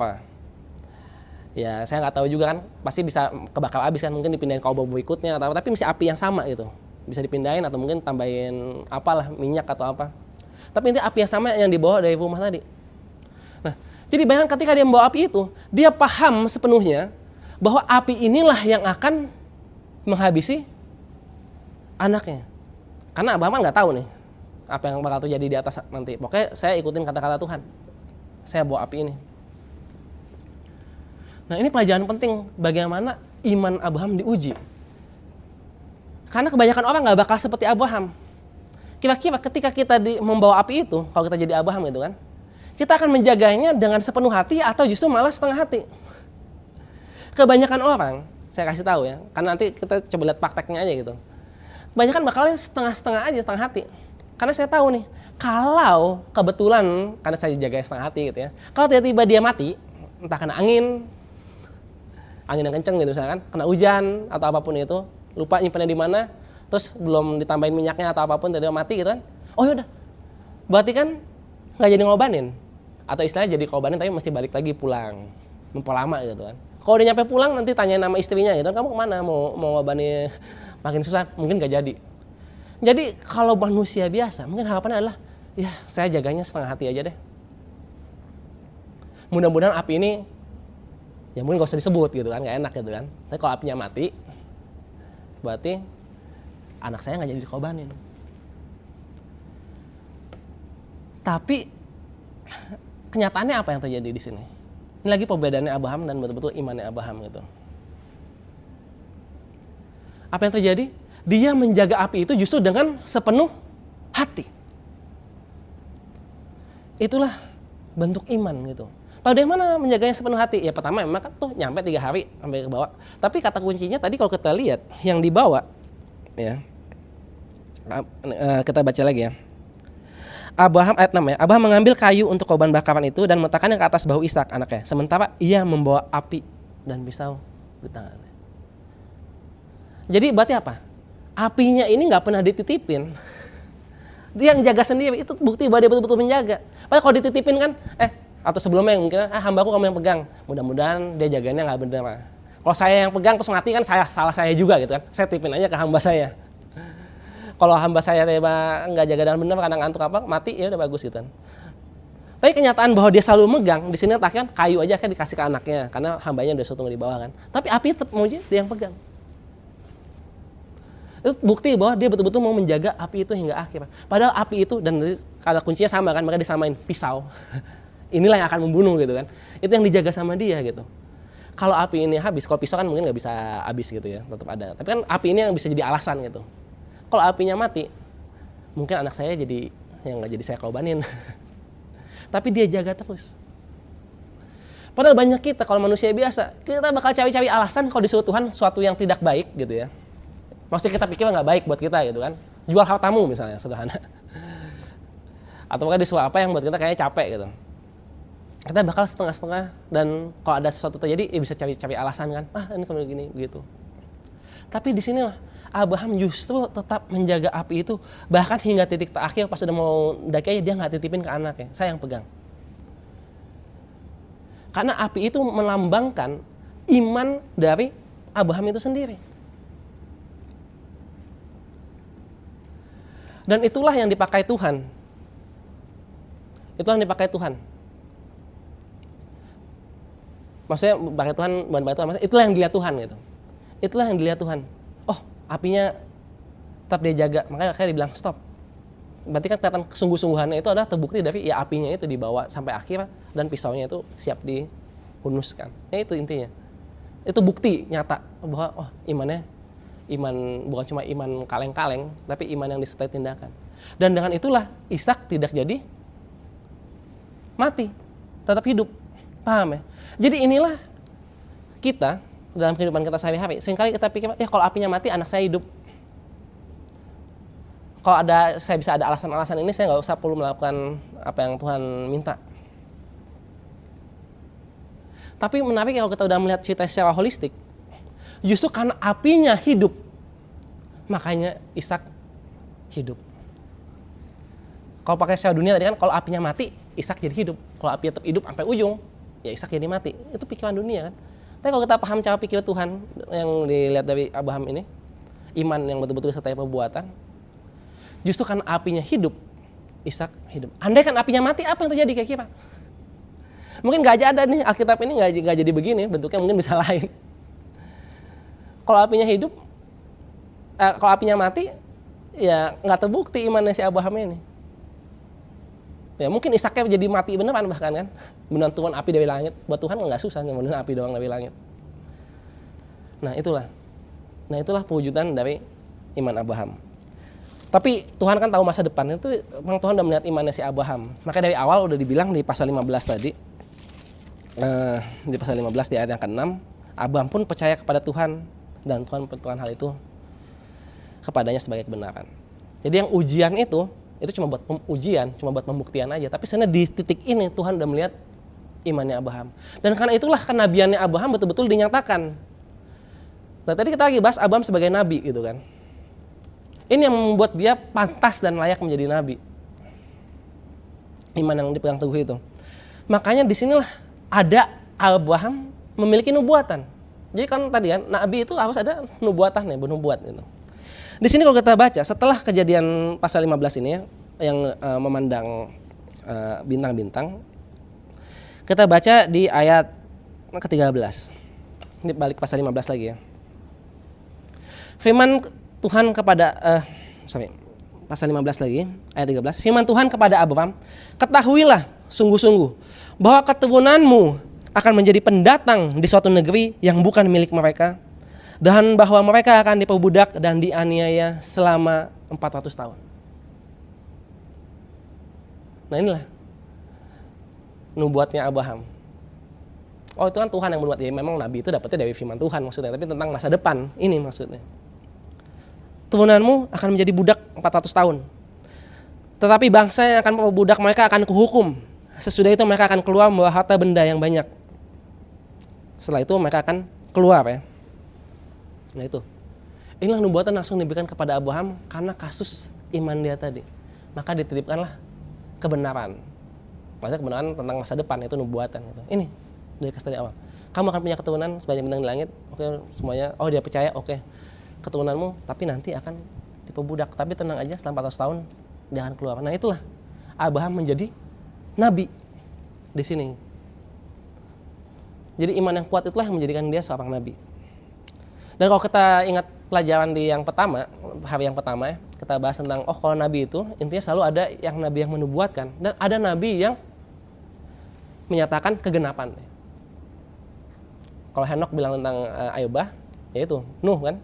Ya, saya nggak tahu juga kan, pasti bisa kebakar habis kan, mungkin dipindahin ke obor berikutnya atau apa, tapi mesti api yang sama gitu. Bisa dipindahin atau mungkin tambahin apalah, minyak atau apa. Tapi ini api yang sama yang dibawa dari rumah tadi. Nah, jadi bayangkan ketika dia membawa api itu, dia paham sepenuhnya bahwa api inilah yang akan menghabisi anaknya. Karena Abraham nggak tahu nih apa yang bakal terjadi di atas nanti. Pokoknya saya ikutin kata-kata Tuhan. Saya bawa api ini. Nah, ini pelajaran penting bagaimana iman Abraham diuji. Karena kebanyakan orang nggak bakal seperti Abraham. Kira-kira ketika kita membawa api itu, kalau kita jadi Abraham gitu kan, kita akan menjaganya dengan sepenuh hati atau justru malah setengah hati. Kebanyakan orang, saya kasih tahu ya, karena nanti kita coba lihat prakteknya aja gitu. Kebanyakan bakalnya setengah-setengah aja, setengah hati. Karena saya tahu nih, kalau kebetulan, karena saya jaga setengah hati gitu ya, kalau tiba-tiba dia mati, entah kena angin yang kenceng gitu misalkan, kena hujan atau apapun itu, lupa nyimpannya di mana, terus belum ditambahin minyaknya atau apapun, tiba-tiba mati gitu kan, oh yaudah, berarti kan nggak jadi ngobanin, atau istilahnya jadi ngobanin tapi mesti balik lagi pulang, lama gitu kan. Kalau udah nyampe pulang nanti tanyain nama istrinya gitu kan, kamu kemana, mau ngobani makin susah, mungkin nggak jadi. Jadi kalau manusia biasa, mungkin harapannya adalah, ya saya jaganya setengah hati aja deh. Mudah-mudahan api ini, ya mungkin gak usah disebut gitu kan, gak enak gitu kan. Tapi kalau apinya mati, berarti anak saya gak jadi dikorbanin. Tapi kenyataannya apa yang terjadi di sini? Ini lagi perbedaannya Abraham dan betul-betul imannya Abraham gitu. Apa yang terjadi? Dia menjaga api itu justru dengan sepenuh hati. Itulah bentuk iman gitu. Tahu dari mana menjaganya sepenuh hati? Ya pertama memang kan tuh nyampe 3 hari sampai ke bawah. Tapi kata kuncinya tadi kalau kita lihat yang dibawa, ya, kita baca lagi ya. Abraham ayat 6 ya. Abraham mengambil kayu untuk korban bakaran itu dan meletakkannya ke atas bahu Ishak anaknya. Sementara ia membawa api dan pisau di tangannya. Jadi berarti apa? Apinya ini nggak pernah dititipin. Dia yang jaga sendiri. Itu bukti bahwa dia betul-betul menjaga. Padahal kalau dititipin kan, atau sebelumnya yang mungkin hambaku kamu yang pegang. Mudah-mudahan dia jaganya nggak benar. Kalau saya yang pegang terus mati kan salah saya juga gitu kan. Saya tipin aja ke hamba saya. Kalau hamba saya tiba nggak jaga dengan benar karena ngantuk apa mati ya udah bagus gitu kan. Tapi kenyataan bahwa dia selalu megang di sini kan kayu aja kan dikasih ke anaknya karena hambanya udah tunggu di bawah kan. Tapi api tetap mau dia yang pegang. Itu bukti bahwa dia betul-betul mau menjaga api itu hingga akhir. Padahal api itu dan kata kuncinya sama kan, mereka disamain pisau. Inilah yang akan membunuh gitu kan. Itu yang dijaga sama dia gitu. Kalau api ini habis, kalau pisau kan mungkin nggak bisa habis gitu ya, tetap ada. Tapi kan api ini yang bisa jadi alasan gitu. Kalau apinya mati, mungkin anak saya jadi yang nggak jadi saya korbanin. Tapi dia jaga terus. Padahal banyak kita kalau manusia biasa, kita bakal cari-cari alasan kalau disuruh Tuhan suatu yang tidak baik gitu ya. Maksudnya kita pikir nggak baik buat kita gitu kan. Jual hartamu misalnya, sederhana. Atau mungkin disuruh apa yang buat kita kayaknya capek gitu. Kita bakal setengah-setengah dan kalau ada sesuatu terjadi, ya bisa cari-cari alasan kan. Ini kalau gini, begitu. Tapi di sinilah Abraham justru tetap menjaga api itu bahkan hingga titik terakhir pas udah mau mendaki dia nggak titipin ke anaknya, saya yang pegang. Karena api itu melambangkan iman dari Abraham itu sendiri. Dan itulah yang dipakai Tuhan. Itulah yang dipakai Tuhan. Maksudnya pakai Tuhan, bukan pakai Tuhan, maksudnya itulah yang dilihat Tuhan gitu. Itulah yang dilihat Tuhan. Apinya tetap dia jaga, makanya akhirnya dibilang stop. Berarti kan kelihatan kesungguh-sungguhannya itu adalah terbukti dari ya apinya itu dibawa sampai akhir dan pisaunya itu siap dihunuskan. Ya itu intinya. Itu bukti nyata bahwa imannya iman bukan cuma iman kaleng-kaleng, tapi iman yang disertai tindakan. Dan dengan itulah Ishak tidak jadi mati, tetap hidup. Paham ya? Jadi inilah kita dalam kehidupan kita sehari-hari. Seringkali kita pikir, kalau apinya mati anak saya hidup. Kalau saya bisa ada alasan-alasan ini, saya nggak usah perlu melakukan apa yang Tuhan minta. Tapi menarik kalau kita udah melihat cerita secara holistik, justru karena apinya hidup, makanya Ishak hidup. Kalau pakai secara dunia tadi kan, kalau apinya mati, Ishak jadi hidup. Kalau apinya tetap hidup sampai ujung, ya Ishak jadi mati. Itu pikiran dunia kan. Tapi kalau kita paham cara pikir Tuhan yang dilihat dari Abraham ini, iman yang betul-betul disertai perbuatan, justru karena apinya hidup, Ishak hidup. Andai kan apinya mati, apa yang terjadi kira-kira? Mungkin nggak ada nih, Alkitab ini nggak jadi begini, bentuknya mungkin bisa lain. Kalau apinya hidup, kalau apinya mati, ya nggak terbukti imannya si Abraham ini. Ya mungkin Ishaknya jadi mati beneran bahkan kan, beneran turun api dari langit. Buat Tuhan nggak susah beneran api doang dari langit. Nah itulah pewujudan dari iman Abraham. Tapi Tuhan kan tahu masa depan, itu memang Tuhan udah melihat imannya si Abraham. Maka dari awal udah dibilang di pasal 15 tadi, di pasal 15 di ayat yang ke-6, Abraham pun percaya kepada Tuhan dan Tuhan pertuan hal itu kepadanya sebagai kebenaran. Jadi yang ujian itu cuma buat ujian, cuma buat pembuktian aja. Tapi sebenarnya di titik ini Tuhan udah melihat imannya Abraham. Dan karena itulah kenabiannya Abraham betul-betul dinyatakan. Nah tadi kita lagi bahas Abraham sebagai nabi gitu kan. Ini yang membuat dia pantas dan layak menjadi nabi. Iman yang dipegang teguh itu. Makanya disinilah ada Abraham memiliki nubuatan. Jadi kan tadi kan nabi itu harus ada nubuatannya, bernubuat gitu. Di sini kalau kita baca setelah kejadian pasal 15 ini ya, yang memandang bintang-bintang, kita baca di ayat ke-13. Ini balik pasal 15 lagi ya. Firman Tuhan kepada pasal 15 lagi ayat 13. Firman Tuhan kepada Abraham, ketahuilah sungguh-sungguh bahwa keturunanmu akan menjadi pendatang di suatu negeri yang bukan milik mereka, dan bahwa mereka akan diperbudak dan dianiaya selama 400 tahun. Nah inilah nubuatnya Abraham. oh itu kan Tuhan yang membuat. Ya memang nabi itu dapetnya dari firman Tuhan maksudnya, tapi tentang masa depan ini maksudnya. Turunanmu akan menjadi budak 400 tahun. Tetapi bangsa yang akan budak mereka akan kuhukum. Sesudah itu mereka akan keluar membawa harta benda yang banyak. Setelah itu mereka akan keluar ya. Nah itu. Inilah nubuatan langsung diberikan kepada Abraham karena kasus iman dia tadi. Maka dititipkanlah kebenaran. Maksudnya kebenaran tentang masa depan, itu nubuatan gitu. Ini dari kasih dari awal. Kamu akan punya keturunan sebanyak bintang di langit. Oke, semuanya. Oh dia percaya, oke. Keturunanmu tapi nanti akan diperbudak. Tapi tenang aja, setelah 400 tahun dia akan keluar. Nah itulah Abraham menjadi nabi di sini. Jadi iman yang kuat itulah yang menjadikan dia seorang nabi. Dan kalau kita ingat pelajaran di yang pertama, hari yang pertama ya, kita bahas tentang kalau nabi itu intinya selalu ada yang nabi yang menubuatkan dan ada nabi yang menyatakan kegenapan. Kalau Henok bilang tentang Ayubah, yaitu Nuh kan,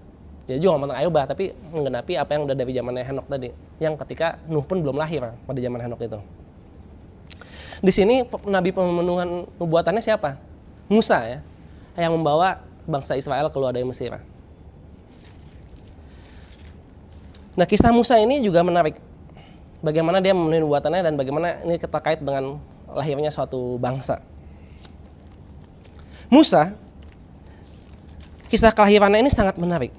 dia juga ngomong tentang Ayubah tapi menggenapi apa yang udah dari zamannya Henok tadi, yang ketika Nuh pun belum lahir pada zaman Henok itu. Di sini nabi pemenuhan nubuatannya siapa? Musa ya, yang membawa bangsa Israel keluar dari Mesir. Nah kisah Musa ini juga menarik. Bagaimana dia memenuhi nubuatannya dan bagaimana ini terkait dengan lahirnya suatu bangsa. Musa, kisah kelahirannya ini sangat menarik.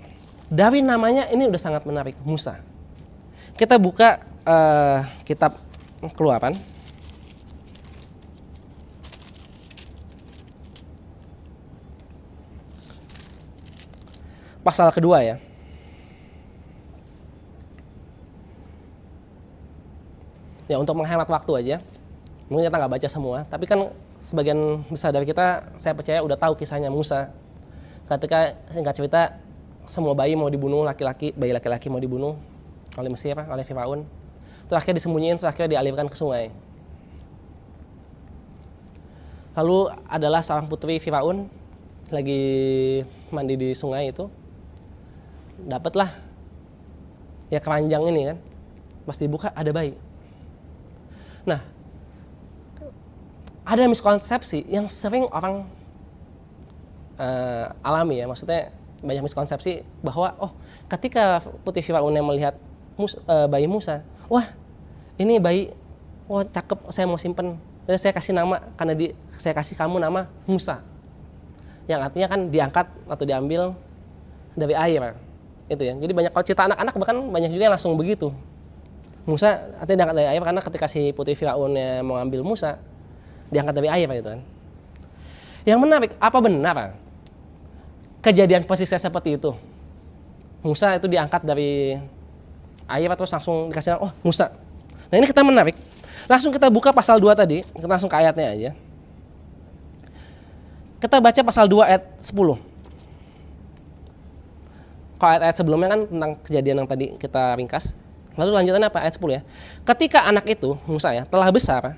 Dari namanya ini udah sangat menarik, Musa. Kita buka kitab Keluaran. Pasal kedua ya. Ya untuk menghemat waktu aja. Mungkin kita nggak baca semua, tapi kan sebagian besar dari kita saya percaya udah tahu kisahnya Musa. Ketika singkat cerita semua bayi mau dibunuh, bayi laki-laki mau dibunuh oleh Mesir, oleh Firaun. Terus akhirnya disembunyiin, terus akhirnya dialirkan ke sungai. Lalu adalah seorang putri Firaun lagi mandi di sungai itu. Dapatlah ya keranjang ini kan. Pas dibuka ada bayi. Nah, ada miskonsepsi yang sering orang alami ya, maksudnya banyak miskonsepsi bahwa ketika putri Firaun yang melihat bayi Musa, wah ini bayi, wah cakep, saya mau simpen, saya kasih nama karena saya kasih kamu nama Musa, yang artinya kan diangkat atau diambil dari air. Itu ya. Jadi banyak kalau cerita anak-anak bahkan banyak juga yang langsung begitu. Musa artinya diangkat dari air karena ketika si putri Firaun mau ambil Musa diangkat dari air gitu kan. Yang menarik, apa benar kejadian persisnya seperti itu? Musa itu diangkat dari air terus langsung dikasih nama, Musa. Nah ini kita menarik. Langsung kita buka pasal 2 tadi, kita langsung ke ayatnya aja. Kita baca pasal 2 ayat 10. Kalau ayat-ayat sebelumnya kan tentang kejadian yang tadi kita ringkas. Lalu lanjutannya apa? Ayat 10 ya. Ketika anak itu, Musa ya, telah besar,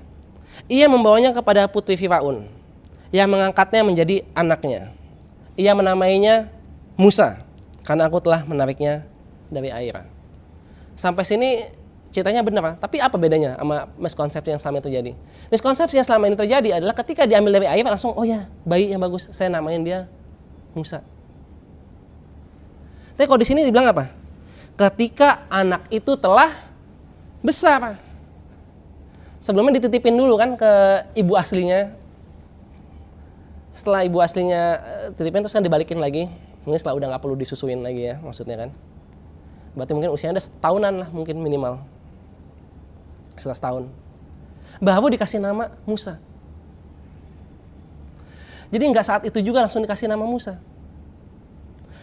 ia membawanya kepada putri Firaun, yang mengangkatnya menjadi anaknya. Ia menamainya Musa, karena aku telah menariknya dari air. Sampai sini ceritanya benar, tapi apa bedanya sama miskonsepsi yang selama itu terjadi? Miskonsepsi yang selama ini terjadi adalah ketika diambil dari air langsung, oh ya, bayi yang bagus, saya namain dia Musa. Tapi kalau di sini dibilang apa? Ketika anak itu telah besar. Sebelumnya dititipin dulu kan ke ibu aslinya. Setelah ibu aslinya titipin terus kan dibalikin lagi. Mungkin setelah udah nggak perlu disusuin lagi ya maksudnya kan. Berarti mungkin usianya udah setahunan lah mungkin minimal. Setelah setahun. Baru dikasih nama Musa. Jadi nggak saat itu juga langsung dikasih nama Musa.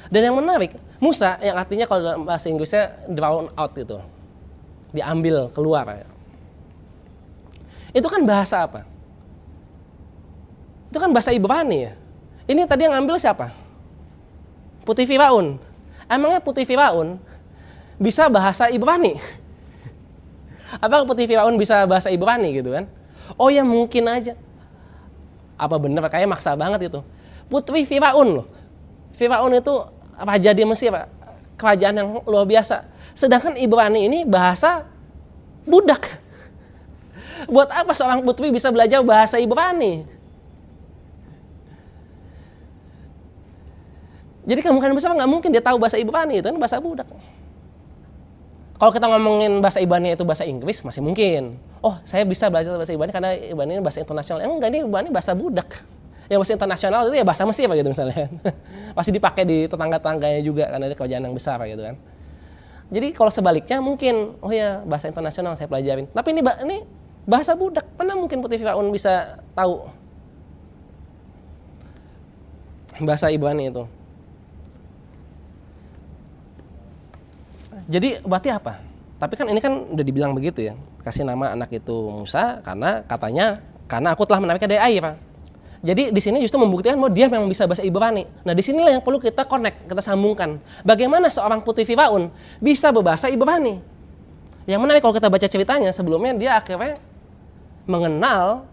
Dan yang menarik, Musa yang artinya kalau dalam bahasa Inggrisnya drawn out gitu. Diambil, keluar. Itu kan bahasa apa? Itu kan bahasa Ibrani ya. Ini tadi yang ngambil siapa? Putri Firaun. Emangnya Putri Firaun bisa bahasa Ibrani? Apa Putri Firaun bisa bahasa Ibrani gitu kan? Oh ya mungkin aja. Apa bener? Kayaknya maksa banget itu. Putri Firaun loh. Firaun itu raja di Mesir, kerajaan yang luar biasa. Sedangkan Ibrani ini bahasa budak. Buat apa seorang putri bisa belajar bahasa Ibrani? Jadi kemungkinan besar nggak mungkin dia tahu bahasa Ibrani, itu kan bahasa budak. Kalau kita ngomongin bahasa Ibrani itu bahasa Inggris masih mungkin. Oh, saya bisa belajar bahasa Ibrani karena Ibrani ini bahasa internasional. Enggak, ini Ibrani bahasa budak. Yang bahasa internasional itu ya bahasa Mesir gitu misalnya. Pasti dipakai di tetangga-tetangganya juga karena ada kerjaan yang besar gitu kan. Jadi kalau sebaliknya mungkin, oh ya bahasa internasional saya pelajarin. Tapi ini bahasa budak. Mana mungkin Putri Firaun bisa tahu bahasa Ibrani itu? Jadi berarti apa? Tapi kan ini kan udah dibilang begitu ya. Kasih nama anak itu Musa karena aku telah menarik dari air. Jadi di sini justru membuktikan bahwa dia memang bisa bahasa Ibrani. Nah, di sinilah yang perlu kita connect, kita sambungkan. Bagaimana seorang putri Firaun bisa berbahasa Ibrani? Yang menarik kalau kita baca ceritanya, sebelumnya dia akhirnya mengenal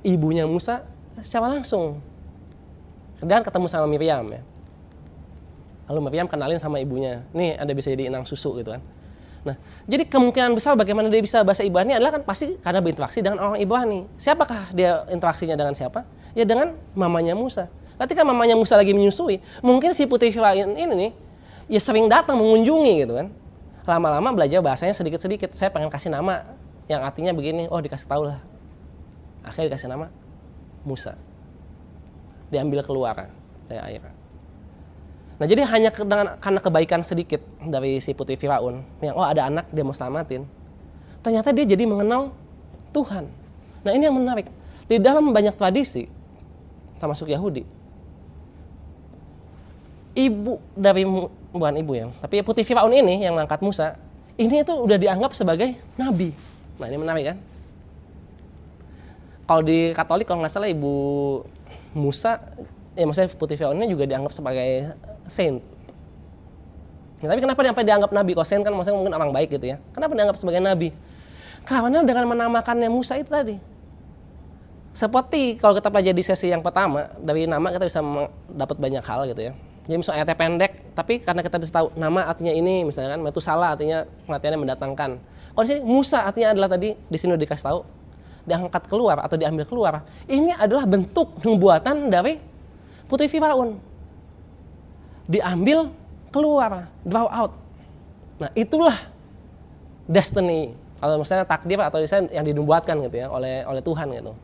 ibunya Musa secara langsung. Dan ketemu sama Miriam ya. Lalu Miriam kenalin sama ibunya. Nih, Anda bisa jadi inang susu gitu kan. Nah, jadi kemungkinan besar bagaimana dia bisa bahasa Ibrani adalah kan pasti karena berinteraksi dengan orang Ibrani. Siapakah dia interaksinya dengan siapa? Ya dengan mamanya Musa. Ketika mamanya Musa lagi menyusui, mungkin si putri Firaun ini nih ya sering datang mengunjungi gitu kan. Lama-lama belajar bahasanya sedikit-sedikit. Saya pengen kasih nama yang artinya begini. Oh, dikasih tahu lah. Akhirnya dikasih nama Musa. Diambil keluar dari air. Nah, jadi hanya karena kebaikan sedikit dari si putri Firaun yang ada anak dia mau selamatin, ternyata dia jadi mengenal Tuhan. Nah, ini yang menarik. Di dalam banyak tradisi, termasuk Yahudi, ibu dari bukan ibu ya, tapi putri Firaun ini yang mengangkat Musa, ini itu udah dianggap sebagai nabi. Nah, ini menarik kan? Kalau di Katolik kalau nggak salah ibu Musa, ya maksudnya putri Firaun ini juga dianggap sebagai saint. Ya, tapi kenapa sampai dianggap nabi? Kalau saint kan maksudnya mungkin orang baik gitu ya. Kenapa dianggap sebagai nabi? Karena dengan menamakannya Musa itu tadi. Seperti kalau kita pelajari di sesi yang pertama, dari nama kita bisa dapat banyak hal gitu ya. Jadi misalnya ayatnya pendek, tapi karena kita bisa tahu nama artinya ini, misalnya kan Metusala artinya kematiannya mendatangkan. Kalau di sini Musa artinya adalah tadi di sini udah dikasih tahu, diangkat keluar atau diambil keluar. Ini adalah bentuk nubuatan dari putri Firaun. Diambil keluar, draw out. Nah, itulah destiny atau misalnya takdir atau misalnya yang dinubuatkan gitu ya oleh Tuhan gitu.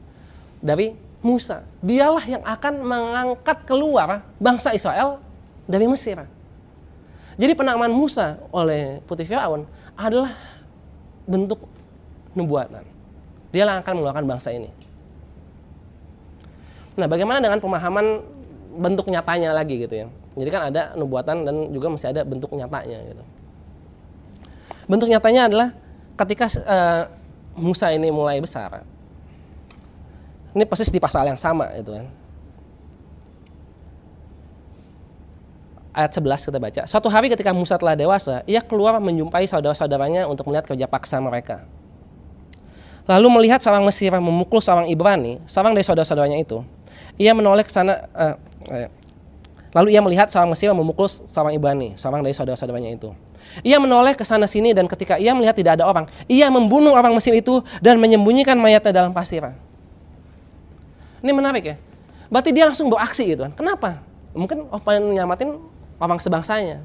Dari Musa, dialah yang akan mengangkat keluar bangsa Israel dari Mesir. Jadi penamaan Musa oleh putri Firaun adalah bentuk nubuatan. Dialah yang akan mengeluarkan bangsa ini. Nah, bagaimana dengan pemahaman bentuk nyatanya lagi gitu ya. Jadi kan ada nubuatan dan juga masih ada bentuk nyatanya gitu. Bentuk nyatanya adalah ketika Musa ini mulai besar. Ini persis di pasal yang sama gitu kan. Ayat 11 kita baca. Suatu hari ketika Musa telah dewasa, ia keluar menjumpai saudara-saudaranya untuk melihat kerja paksa mereka. Lalu melihat seorang Mesir memukul seorang Ibrani, seorang dari saudara-saudaranya itu. Ia menoleh ke sana. Lalu ia melihat seorang Mesir memukul seorang Ibrani, seorang dari saudara-saudaranya itu. Ia menoleh ke sana sini dan ketika ia melihat tidak ada orang, ia membunuh orang Mesir itu dan menyembunyikan mayatnya dalam pasir. Ini menarik ya. Berarti dia langsung beraksi gitu kan. Kenapa? Mungkin pengen menyelamatin orang sebangsanya.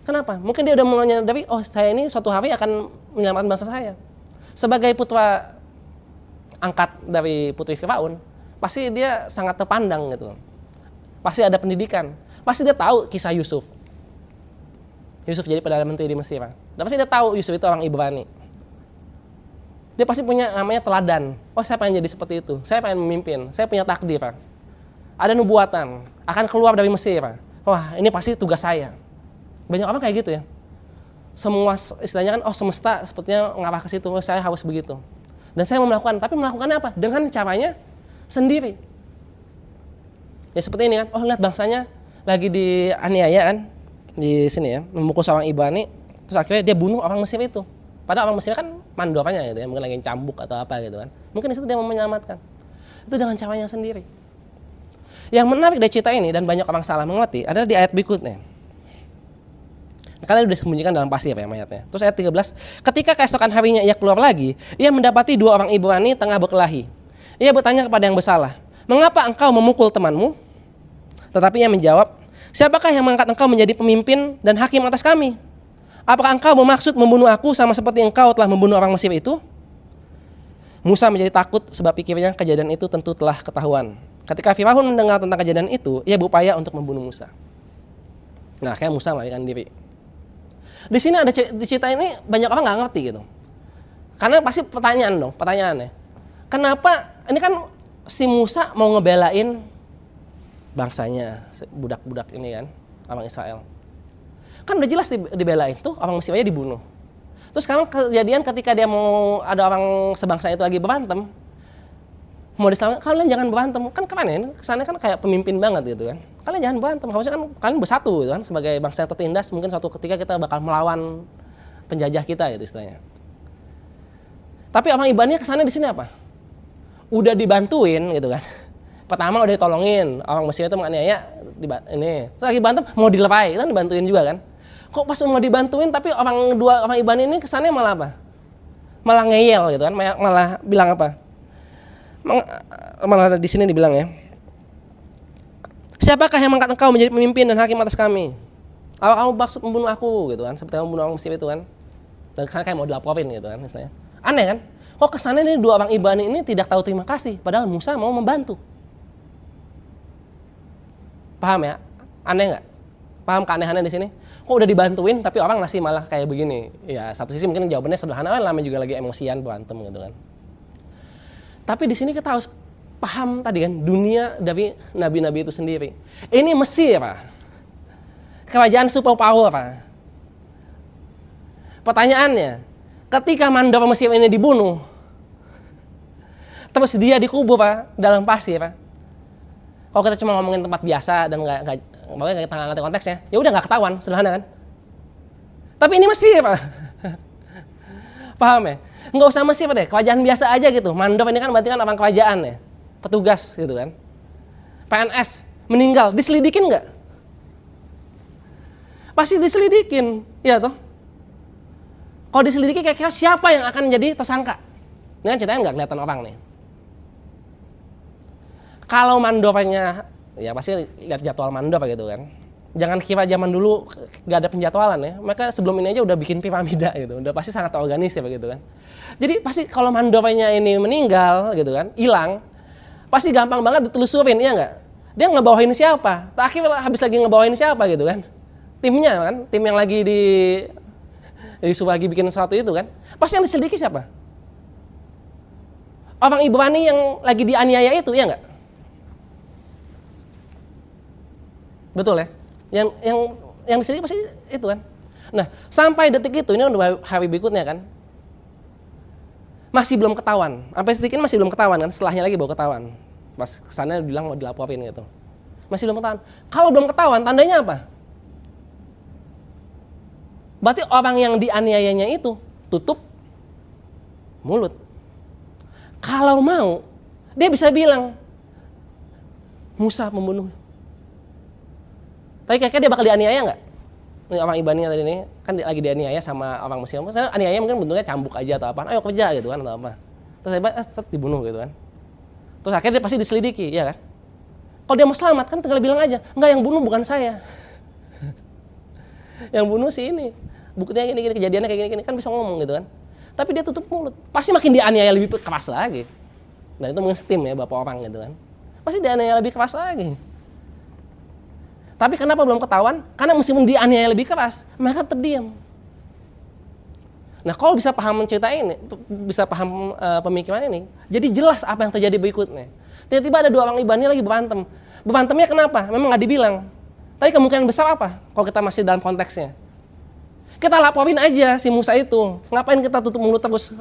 Kenapa? Mungkin dia udah menyadari, saya ini suatu hari akan menyelamatkan bangsa saya. Sebagai putra angkat dari putri Firaun, pasti dia sangat terpandang gitu. Pasti ada pendidikan. Pasti dia tahu kisah Yusuf. Yusuf jadi Perdana Menteri di Mesir. Dan pasti dia tahu Yusuf itu orang Ibrani. Dia pasti punya namanya teladan. Saya pengen jadi seperti itu. Saya pengen memimpin. Saya punya takdir. Ada nubuatan. Akan keluar dari Mesir. Wah, ini pasti tugas saya. Banyak orang kayak gitu ya. Semua istilahnya kan, semesta sepertinya ngarah ke situ. Saya harus begitu. Dan saya mau melakukan. Tapi melakukannya apa? Dengan caranya sendiri. Ya seperti ini kan, lihat bangsanya lagi dianiaya kan, di sini ya, memukul seorang Ibrani, terus akhirnya dia bunuh orang Mesir itu. Padahal orang Mesir kan mandornya gitu ya, mungkin lagi cambuk atau apa gitu kan. Mungkin di situ dia mau menyelamatkan. Itu dengan caranya sendiri. Yang menarik dari cerita ini dan banyak orang salah mengerti adalah di ayat berikutnya. Karena dia disembunyikan dalam pasir ya mayatnya. Terus ayat 13, ketika keesokan harinya ia keluar lagi, ia mendapati dua orang Ibrani tengah berkelahi. Ia bertanya kepada yang bersalah, mengapa engkau memukul temanmu? Tetapi ia menjawab, Siapakah yang mengangkat engkau menjadi pemimpin dan hakim atas kami? Apakah engkau bermaksud membunuh aku sama seperti engkau telah membunuh orang Mesir itu? Musa menjadi takut sebab pikirnya kejadian itu tentu telah ketahuan. Ketika Firaun mendengar tentang kejadian itu, ia berupaya untuk membunuh Musa. Nah, kayak Musa melarikan diri. Di sini ada di cerita ini banyak orang nggak ngerti gitu. Karena pasti pertanyaannya. Kenapa ini kan si Musa mau ngebelain bangsanya, budak-budak ini kan, orang Israel. Kan udah jelas dibelain tuh, orang Mesir aja dibunuh. Terus sekarang kejadian ketika dia mau ada orang sebangsa itu lagi berantem, mau diselamatkan, kalian jangan berantem. Kan keren ya, kesannya kan kayak pemimpin banget gitu kan. Kalian jangan berantem, harusnya kan kalian bersatu gitu kan. Sebagai bangsa yang tertindas, mungkin suatu ketika kita bakal melawan penjajah kita gitu istilahnya. Tapi orang Ibrani kesannya di sini apa? Udah dibantuin gitu kan. Pertama udah ditolongin, orang Mesir itu menganiaya ini. Terus lagi berantem mau dilepai, kan dibantuin juga kan. Kok pas mau dibantuin tapi orang Ibrani ini kesannya malah apa? Malah ngeyel gitu kan, malah bilang apa? Malah di sini dibilang ya. Siapakah yang mengangkat engkau menjadi pemimpin dan hakim atas kami? Apa kamu maksud membunuh aku gitu kan? Seperti kamu membunuh orang Mesir itu kan? Dan kesannya kayak mau dilaporin gitu kan istilahnya. Aneh kan? Kok kesannya ini dua orang Ibrani ini tidak tahu terima kasih, padahal Musa mau membantu. Paham ya? Aneh nggak? Paham keanehannya di sini? Kok udah dibantuin tapi orang masih malah kayak begini? Ya satu sisi mungkin jawabannya sederhana, namanya juga lagi emosian berantem gitu kan. Tapi di sini kita harus paham tadi kan dunia dari nabi-nabi itu sendiri. Ini Mesir, Pak. Kerajaan superpower, Pak. Pertanyaannya, ketika mandor Mesir ini dibunuh, terus dia dikubur, Pak, dalam pasir, Pak. Kalau kita cuma ngomongin tempat biasa dan nggak ngerti konteksnya, ya udah nggak ketahuan, sederhana kan. Tapi ini Mesir, Pak. Paham ya? Nggak usah Mesir deh, kerajaan biasa aja gitu. Mandor ini kan berarti kan orang kerajaan ya, petugas gitu kan. PNS meninggal, diselidikin nggak? Pasti diselidikin, ya toh. Kalau diselidiki kira-kira siapa yang akan jadi tersangka? Ini kan ceritanya nggak kelihatan orang nih. Kalau mandornya, ya pasti lihat jadwal mandor gitu kan. Jangan kira zaman dulu gak ada penjadwalan ya. Mereka sebelum ini aja udah bikin piramida gitu. Udah pasti sangat organisir begitu kan. Jadi pasti kalau mandornya ini meninggal gitu kan, hilang, pasti gampang banget ditelusurin, iya nggak? Dia ngebawahin siapa? Terakhir habis lagi ngebawahin siapa gitu kan? Timnya kan, tim yang lagi disuruh lagi bikin sesuatu itu kan. Pasti yang diselidiki siapa? Orang Ibrani yang lagi dianiaya itu, iya nggak? Betul ya? Yang diselidiki pasti itu kan. Nah, sampai detik itu, ini udah hari berikutnya kan, masih belum ketahuan. Sampai detik ini masih belum ketahuan kan, setelahnya lagi baru ketahuan. Pas kesannya bilang mau dilaporin gitu. Masih belum ketahuan. Kalau belum ketahuan, tandanya apa? Berarti orang yang dianiayanya itu tutup mulut. Kalau mau, dia bisa bilang, Musa membunuh. Tapi kayaknya dia bakal dianiaya nggak? Ini orang Ibrani tadi ini kan lagi dianiaya sama orang Mesir. Maksudnya aniaya mungkin bentuknya cambuk aja atau apa? Ayo kerja gitu kan atau apa? Terus tetap dibunuh gitu kan? Terus akhirnya dia pasti diselidiki, ya kan? Kalau dia mau selamat kan tinggal bilang aja, enggak, yang bunuh bukan saya. Yang bunuh si ini. Buktinya gini-gini, kejadiannya kayak gini-gini, kan bisa ngomong gitu kan. Tapi dia tutup mulut. Pasti makin dianiaya lebih keras lagi. Dan itu mungkin steam ya bapak orang gitu kan. Pasti dianiaya lebih keras lagi. Tapi kenapa belum ketahuan? Karena meskipun dianiaya lebih keras, mereka terdiam. Nah, kalau bisa paham cerita ini, bisa paham pemikiran ini, jadi jelas apa yang terjadi berikutnya. Tiba-tiba ada dua orang Ibrani lagi berantem. Berantemnya kenapa? Memang nggak dibilang. Tapi kemungkinan besar apa? Kalau kita masih dalam konteksnya. Kita laporin aja si Musa itu. Ngapain kita tutup mulut terus?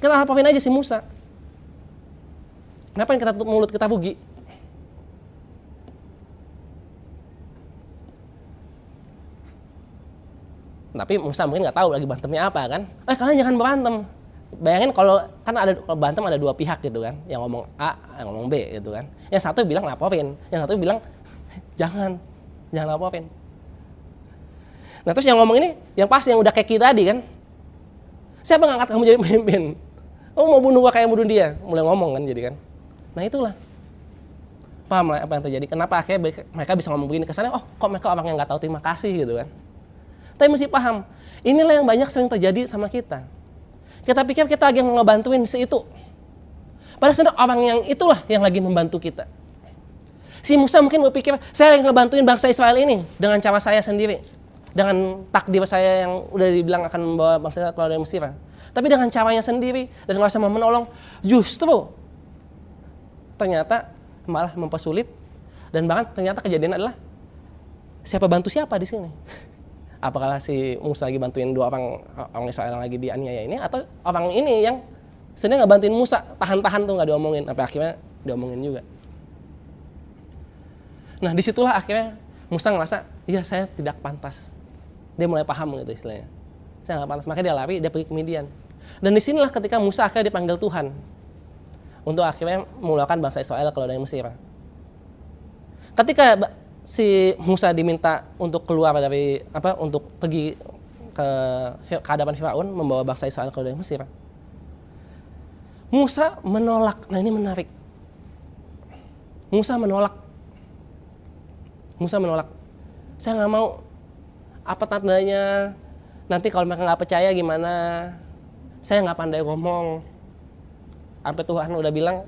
Kita laporin aja si Musa. Ngapain kita tutup mulut, kita rugi? Tapi Musa mungkin nggak tahu lagi bantemnya apa kan? Kalian jangan berantem. Bayangin kalau berantem ada dua pihak gitu kan, yang ngomong A, yang ngomong B gitu kan. Yang satu bilang laporin, yang satu bilang jangan laporin. Nah terus yang ngomong ini, yang pas yang udah kayak kita tadi kan, siapa ngangkat kamu jadi pemimpin? Oh mau bunuh gua kayak bunuh dia, mulai ngomong kan jadi kan. Nah itulah. Paham lah apa yang terjadi? Kenapa akhirnya mereka bisa ngomong begini? Kesannya, oh kok mereka orang yang nggak tahu terima kasih gitu kan. Tapi mesti paham, inilah yang banyak sering terjadi sama kita. Kita pikir kita lagi ngebantuin si itu. Padahal sebenarnya orang yang itulah yang lagi membantu kita. Si Musa mungkin berpikir, saya lagi ngebantuin bangsa Israel ini dengan cara saya sendiri. Dengan takdir saya yang udah dibilang akan membawa bangsa Israel keluar dari Mesir. Tapi dengan caranya sendiri dan ngerasa mau menolong, justru ternyata malah mempersulit, dan bahkan ternyata kejadian adalah siapa bantu siapa di sini. Apakah si Musa lagi bantuin dua orang Israel yang lagi dianiaya ini, atau orang ini yang sebenarnya nggak bantuin Musa, tahan-tahan tuh nggak diomongin, sampai akhirnya diomongin juga. Nah disitulah akhirnya Musa ngerasa, iya saya tidak pantas. Dia mulai paham gitu istilahnya, saya nggak pantas, makanya dia lari, dia pergi ke Midian. Dan disinilah ketika Musa akhirnya dipanggil Tuhan untuk akhirnya mengeluarkan bangsa Israel keluar dari Mesir. Ketika si Musa diminta untuk keluar dari untuk pergi ke hadapan Firaun membawa bangsa Israel keluar dari Mesir, Musa menolak. Nah ini menarik. Musa menolak. Saya nggak mau. Apa tandanya? Nanti kalau mereka nggak percaya gimana? Saya nggak pandai ngomong. Sampai Tuhan udah bilang,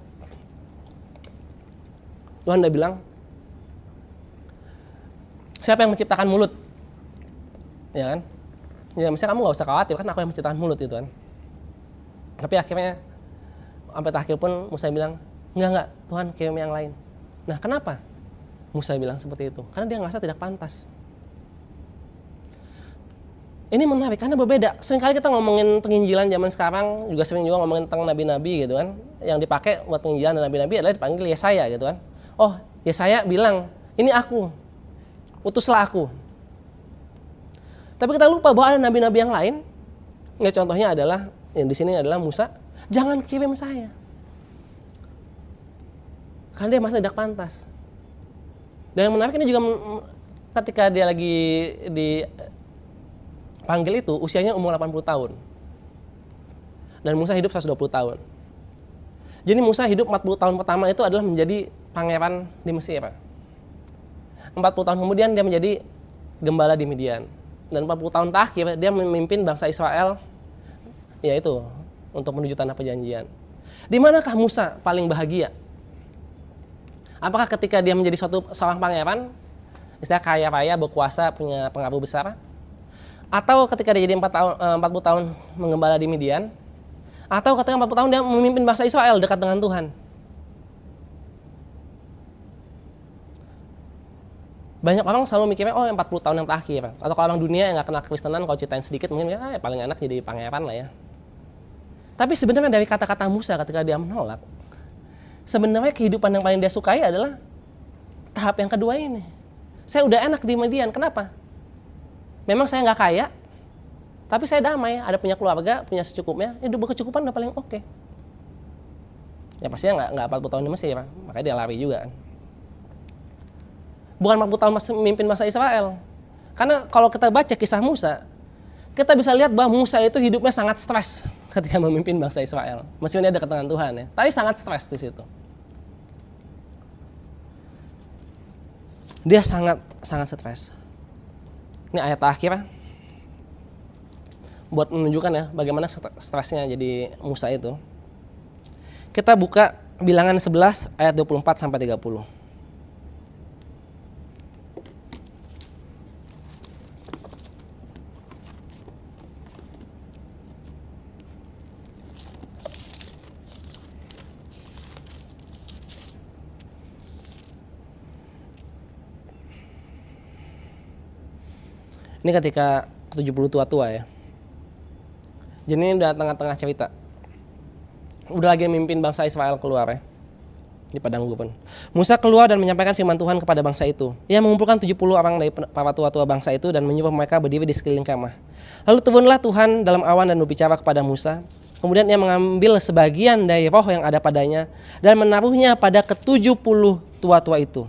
siapa yang menciptakan mulut? Ya kan? Ya misalnya kamu nggak usah khawatir, kan aku yang menciptakan mulut itu kan. Tapi akhirnya sampai terakhir pun Musa bilang, enggak, Tuhan kirim yang lain. Nah kenapa Musa bilang seperti itu? Karena dia ngerasa tidak pantas. Ini menarik karena berbeda. Seringkali kita ngomongin penginjilan zaman sekarang, juga sering juga ngomongin tentang nabi-nabi gitu kan. Yang dipakai buat penginjilan dan nabi-nabi adalah dipanggil Yesaya gitu kan. Oh, Yesaya bilang, ini aku, utuslah aku. Tapi kita lupa bahwa ada nabi-nabi yang lain. Ya, contohnya adalah, yang di sini adalah Musa, jangan kirim saya. Karena dia merasa tidak pantas. Dan yang menarik ini juga ketika dia lagi dipanggil itu, usianya umur 80 tahun. Dan Musa hidup 120 tahun. Jadi Musa hidup 40 tahun pertama itu adalah menjadi pangeran di Mesir. 40 tahun kemudian dia menjadi gembala di Midian. Dan 40 tahun terakhir dia memimpin bangsa Israel, yaitu untuk menuju tanah perjanjian. Di manakah Musa paling bahagia? Apakah ketika dia menjadi seorang pangeran, istilah kaya raya, berkuasa, punya pengaruh besar? Atau ketika dia jadi 40 tahun menggembala di Midian? Atau ketika 40 tahun dia memimpin bangsa Israel dekat dengan Tuhan? Banyak orang selalu mikirnya, oh 40 tahun yang terakhir. Atau kalau orang dunia yang gak kenal Kristenan, kalau ceritain sedikit, mungkin paling enak jadi pangeran lah ya. Tapi sebenarnya dari kata-kata Musa ketika dia menolak, sebenarnya kehidupan yang paling dia sukai adalah tahap yang kedua ini. Saya udah enak di Midian, kenapa? Memang saya nggak kaya, tapi saya damai, ada punya keluarga, punya secukupnya, hidup berkecukupan udah paling oke. Ya pastinya nggak 40 tahun di Mesir, makanya dia lari juga. Bukan 40 tahun memimpin bangsa Israel. Karena kalau kita baca kisah Musa, kita bisa lihat bahwa Musa itu hidupnya sangat stres ketika memimpin bangsa Israel. Meskipun dia dekat dengan Tuhan ya, tapi sangat stres di situ. Dia sangat stres. Ini ayat terakhir buat menunjukkan ya bagaimana stresnya jadi Musa itu. Kita buka Bilangan 11 ayat 24 sampai 30. Ini ketika 70 tua-tua ya. Jadi ini udah tengah-tengah cerita. Udah lagi memimpin bangsa Israel keluar ya. Di padang gurun. Musa keluar dan menyampaikan firman Tuhan kepada bangsa itu. Ia mengumpulkan 70 orang dari para tua-tua bangsa itu dan menyuruh mereka berdiri di sekeliling kemah. Lalu turunlah Tuhan dalam awan dan berbicara kepada Musa. Kemudian ia mengambil sebagian dari roh yang ada padanya dan menaruhnya pada ke-70 tua-tua itu.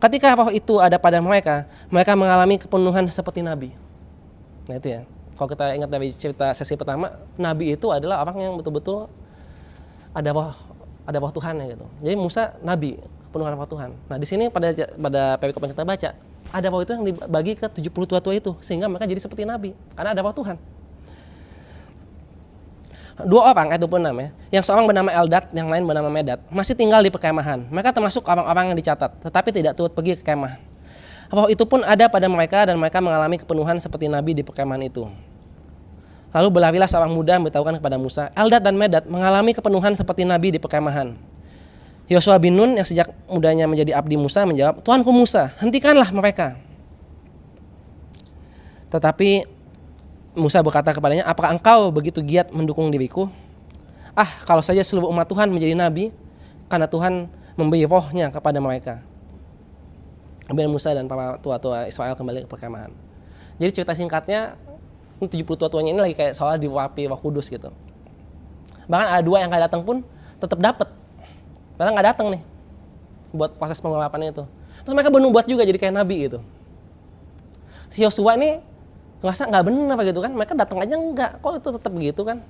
Ketika roh itu ada pada mereka, mereka mengalami kepenuhan seperti nabi. Nah itu ya, kalau kita ingat dari cerita sesi pertama, nabi itu adalah orang yang betul-betul ada roh Tuhan ya gitu. Jadi Musa nabi, kepenuhan roh Tuhan. Nah di sini pada perikop yang kita baca, ada roh itu yang dibagi ke 70 tua-tua itu, sehingga mereka jadi seperti nabi, karena ada roh Tuhan. 2 orang, ayat 26 ya, yang seorang bernama Eldad, yang lain bernama Medad, masih tinggal di perkemahan. Mereka termasuk orang-orang yang dicatat, tetapi tidak turut pergi ke kemah. Roh itu pun ada pada mereka dan mereka mengalami kepenuhan seperti nabi di perkemahan itu. Lalu berlarilah seorang muda memberitahukan kepada Musa, Eldad dan Medad mengalami kepenuhan seperti nabi di perkemahan. Yosua bin Nun yang sejak mudanya menjadi abdi Musa menjawab, Tuanku Musa, hentikanlah mereka. Tetapi Musa berkata kepadanya, apakah engkau begitu giat mendukung diriku? Kalau saja seluruh umat Tuhan menjadi nabi, karena Tuhan memberi rohnya kepada mereka. Kemudian Musa dan para tua-tua Israel kembali ke perkemahan. Jadi cerita singkatnya, 70 tua-tuanya ini lagi kayak seolah diwapi roh kudus gitu. Bahkan ada 2 yang gak datang pun tetap dapat. Padahal gak datang nih buat proses pengurapan itu. Terus mereka bernubuat juga jadi kayak nabi gitu. Si Yosua ini ngerasa nggak benar gitu kan, mereka datang aja enggak, kok itu tetap begitu kan.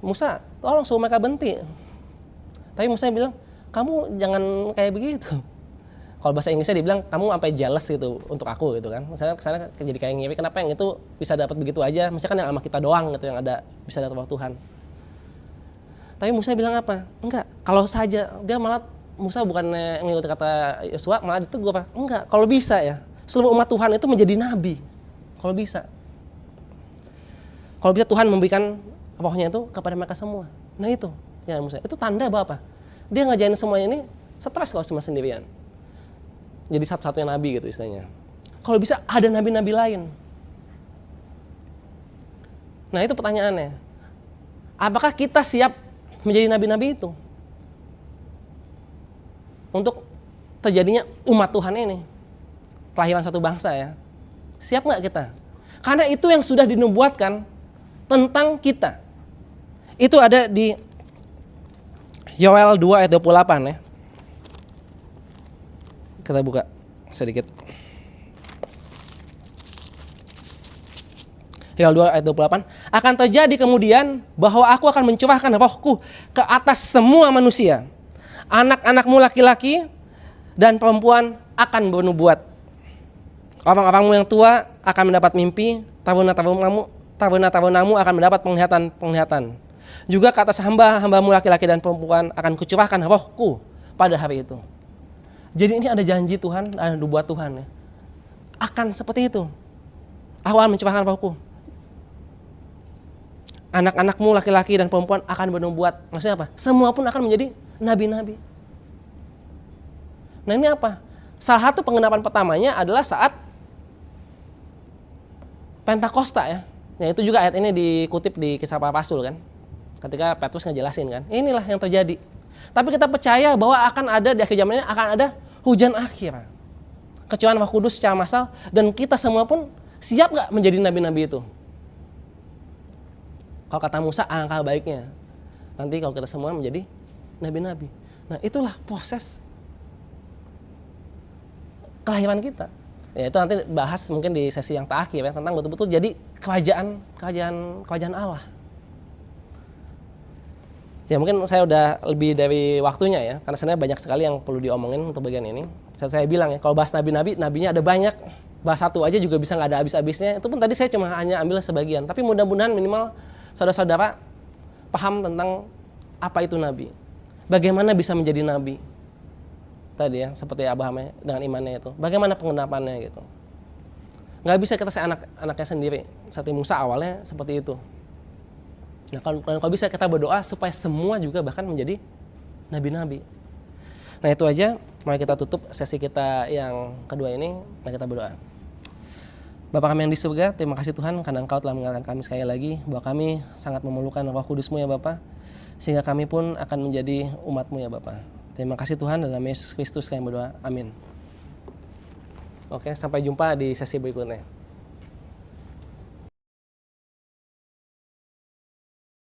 Musa, tolong suruh mereka berhenti. Tapi Musa bilang, kamu jangan kayak begitu. Kalau bahasa Inggrisnya dibilang, kamu sampai jealous gitu untuk aku gitu kan. Misalnya kesana jadi kayak ngiri, kenapa yang itu bisa dapat begitu aja, misalnya kan yang sama kita doang gitu yang ada bisa dapat roh Tuhan. Tapi Musa bilang apa? Enggak, kalau saja, dia malah Musa bukan mengikuti kata Yosua, malah itu gue apa? Enggak, kalau bisa ya, seluruh umat Tuhan itu menjadi nabi. Kalau bisa Tuhan memberikan rohnya itu kepada mereka semua. Nah itu ya Musa, itu tanda bahwa apa? Dia ngajarin semuanya ini stres kalau cuma sendirian. Jadi satu-satunya nabi gitu istilahnya. Kalau bisa ada nabi-nabi lain. Nah itu pertanyaannya, apakah kita siap menjadi nabi-nabi itu? Untuk terjadinya umat Tuhan ini, kelahiran satu bangsa ya. Siap nggak kita? Karena itu yang sudah dinubuatkan tentang kita. Itu ada di Yoel 2 ayat 28 ya. Kita buka sedikit. Yoel 2 ayat 28. Akan terjadi kemudian bahwa aku akan mencurahkan rohku ke atas semua manusia. Anak-anakmu laki-laki dan perempuan akan bernubuat. Orang-orangmu yang tua akan mendapat mimpi, taruna-tarunamu akan mendapat penglihatan-penglihatan. Juga ke atas hamba-hambamu laki-laki dan perempuan akan kucurahkan rohku pada hari itu. Jadi ini ada janji Tuhan, ada nubuat Tuhan ya. Akan seperti itu. Aku akan mencurahkan rohku. Anak-anakmu laki-laki dan perempuan akan bernubuat. Maksudnya apa? Semua pun akan menjadi nabi-nabi. Nah ini apa? Salah satu pengenapan pertamanya adalah saat Pentakosta ya. Ya itu juga ayat ini dikutip di Kisah Para Rasul kan. Ketika Petrus ngejelasin kan. Inilah yang terjadi. Tapi kita percaya bahwa akan ada di akhir zaman ini akan ada hujan akhir. Kecurahan Roh Kudus secara massal dan kita semua pun siap nggak menjadi nabi-nabi itu? Kalau kata Musa, alangkah baiknya. Nanti kalau kita semua menjadi nabi-nabi. Nah itulah proses kelahiran kita. Ya itu nanti bahas mungkin di sesi yang terakhir ya, tentang betul-betul jadi kerajaan Allah. Ya mungkin saya udah lebih dari waktunya ya, karena sebenarnya banyak sekali yang perlu diomongin untuk bagian ini. Saya bilang ya, kalau bahas nabi-nabi, nabinya ada banyak. Bahas satu aja juga bisa nggak ada habis-habisnya. Itu pun tadi saya cuma hanya ambil sebagian. Tapi mudah-mudahan minimal saudara-saudara paham tentang apa itu nabi. Bagaimana bisa menjadi nabi. Tadi ya, seperti Abraham dengan imannya itu. Bagaimana pengenapannya gitu. Nggak bisa kita anaknya sendiri. Seperti Musa awalnya seperti itu. Nah kalau bisa kita berdoa supaya semua juga bahkan menjadi nabi-nabi. Nah itu aja, mari kita tutup sesi kita yang kedua ini. Mari kita berdoa. Bapa kami yang di surga, terima kasih Tuhan karena Engkau telah mengingatkan kami sekali lagi bahwa kami sangat memerlukan Roh Kudus-Mu ya Bapa, sehingga kami pun akan menjadi umat-Mu ya Bapa. Terima kasih Tuhan, dalam Yesus Kristus kami berdoa. Amin. Oke, sampai jumpa di sesi berikutnya.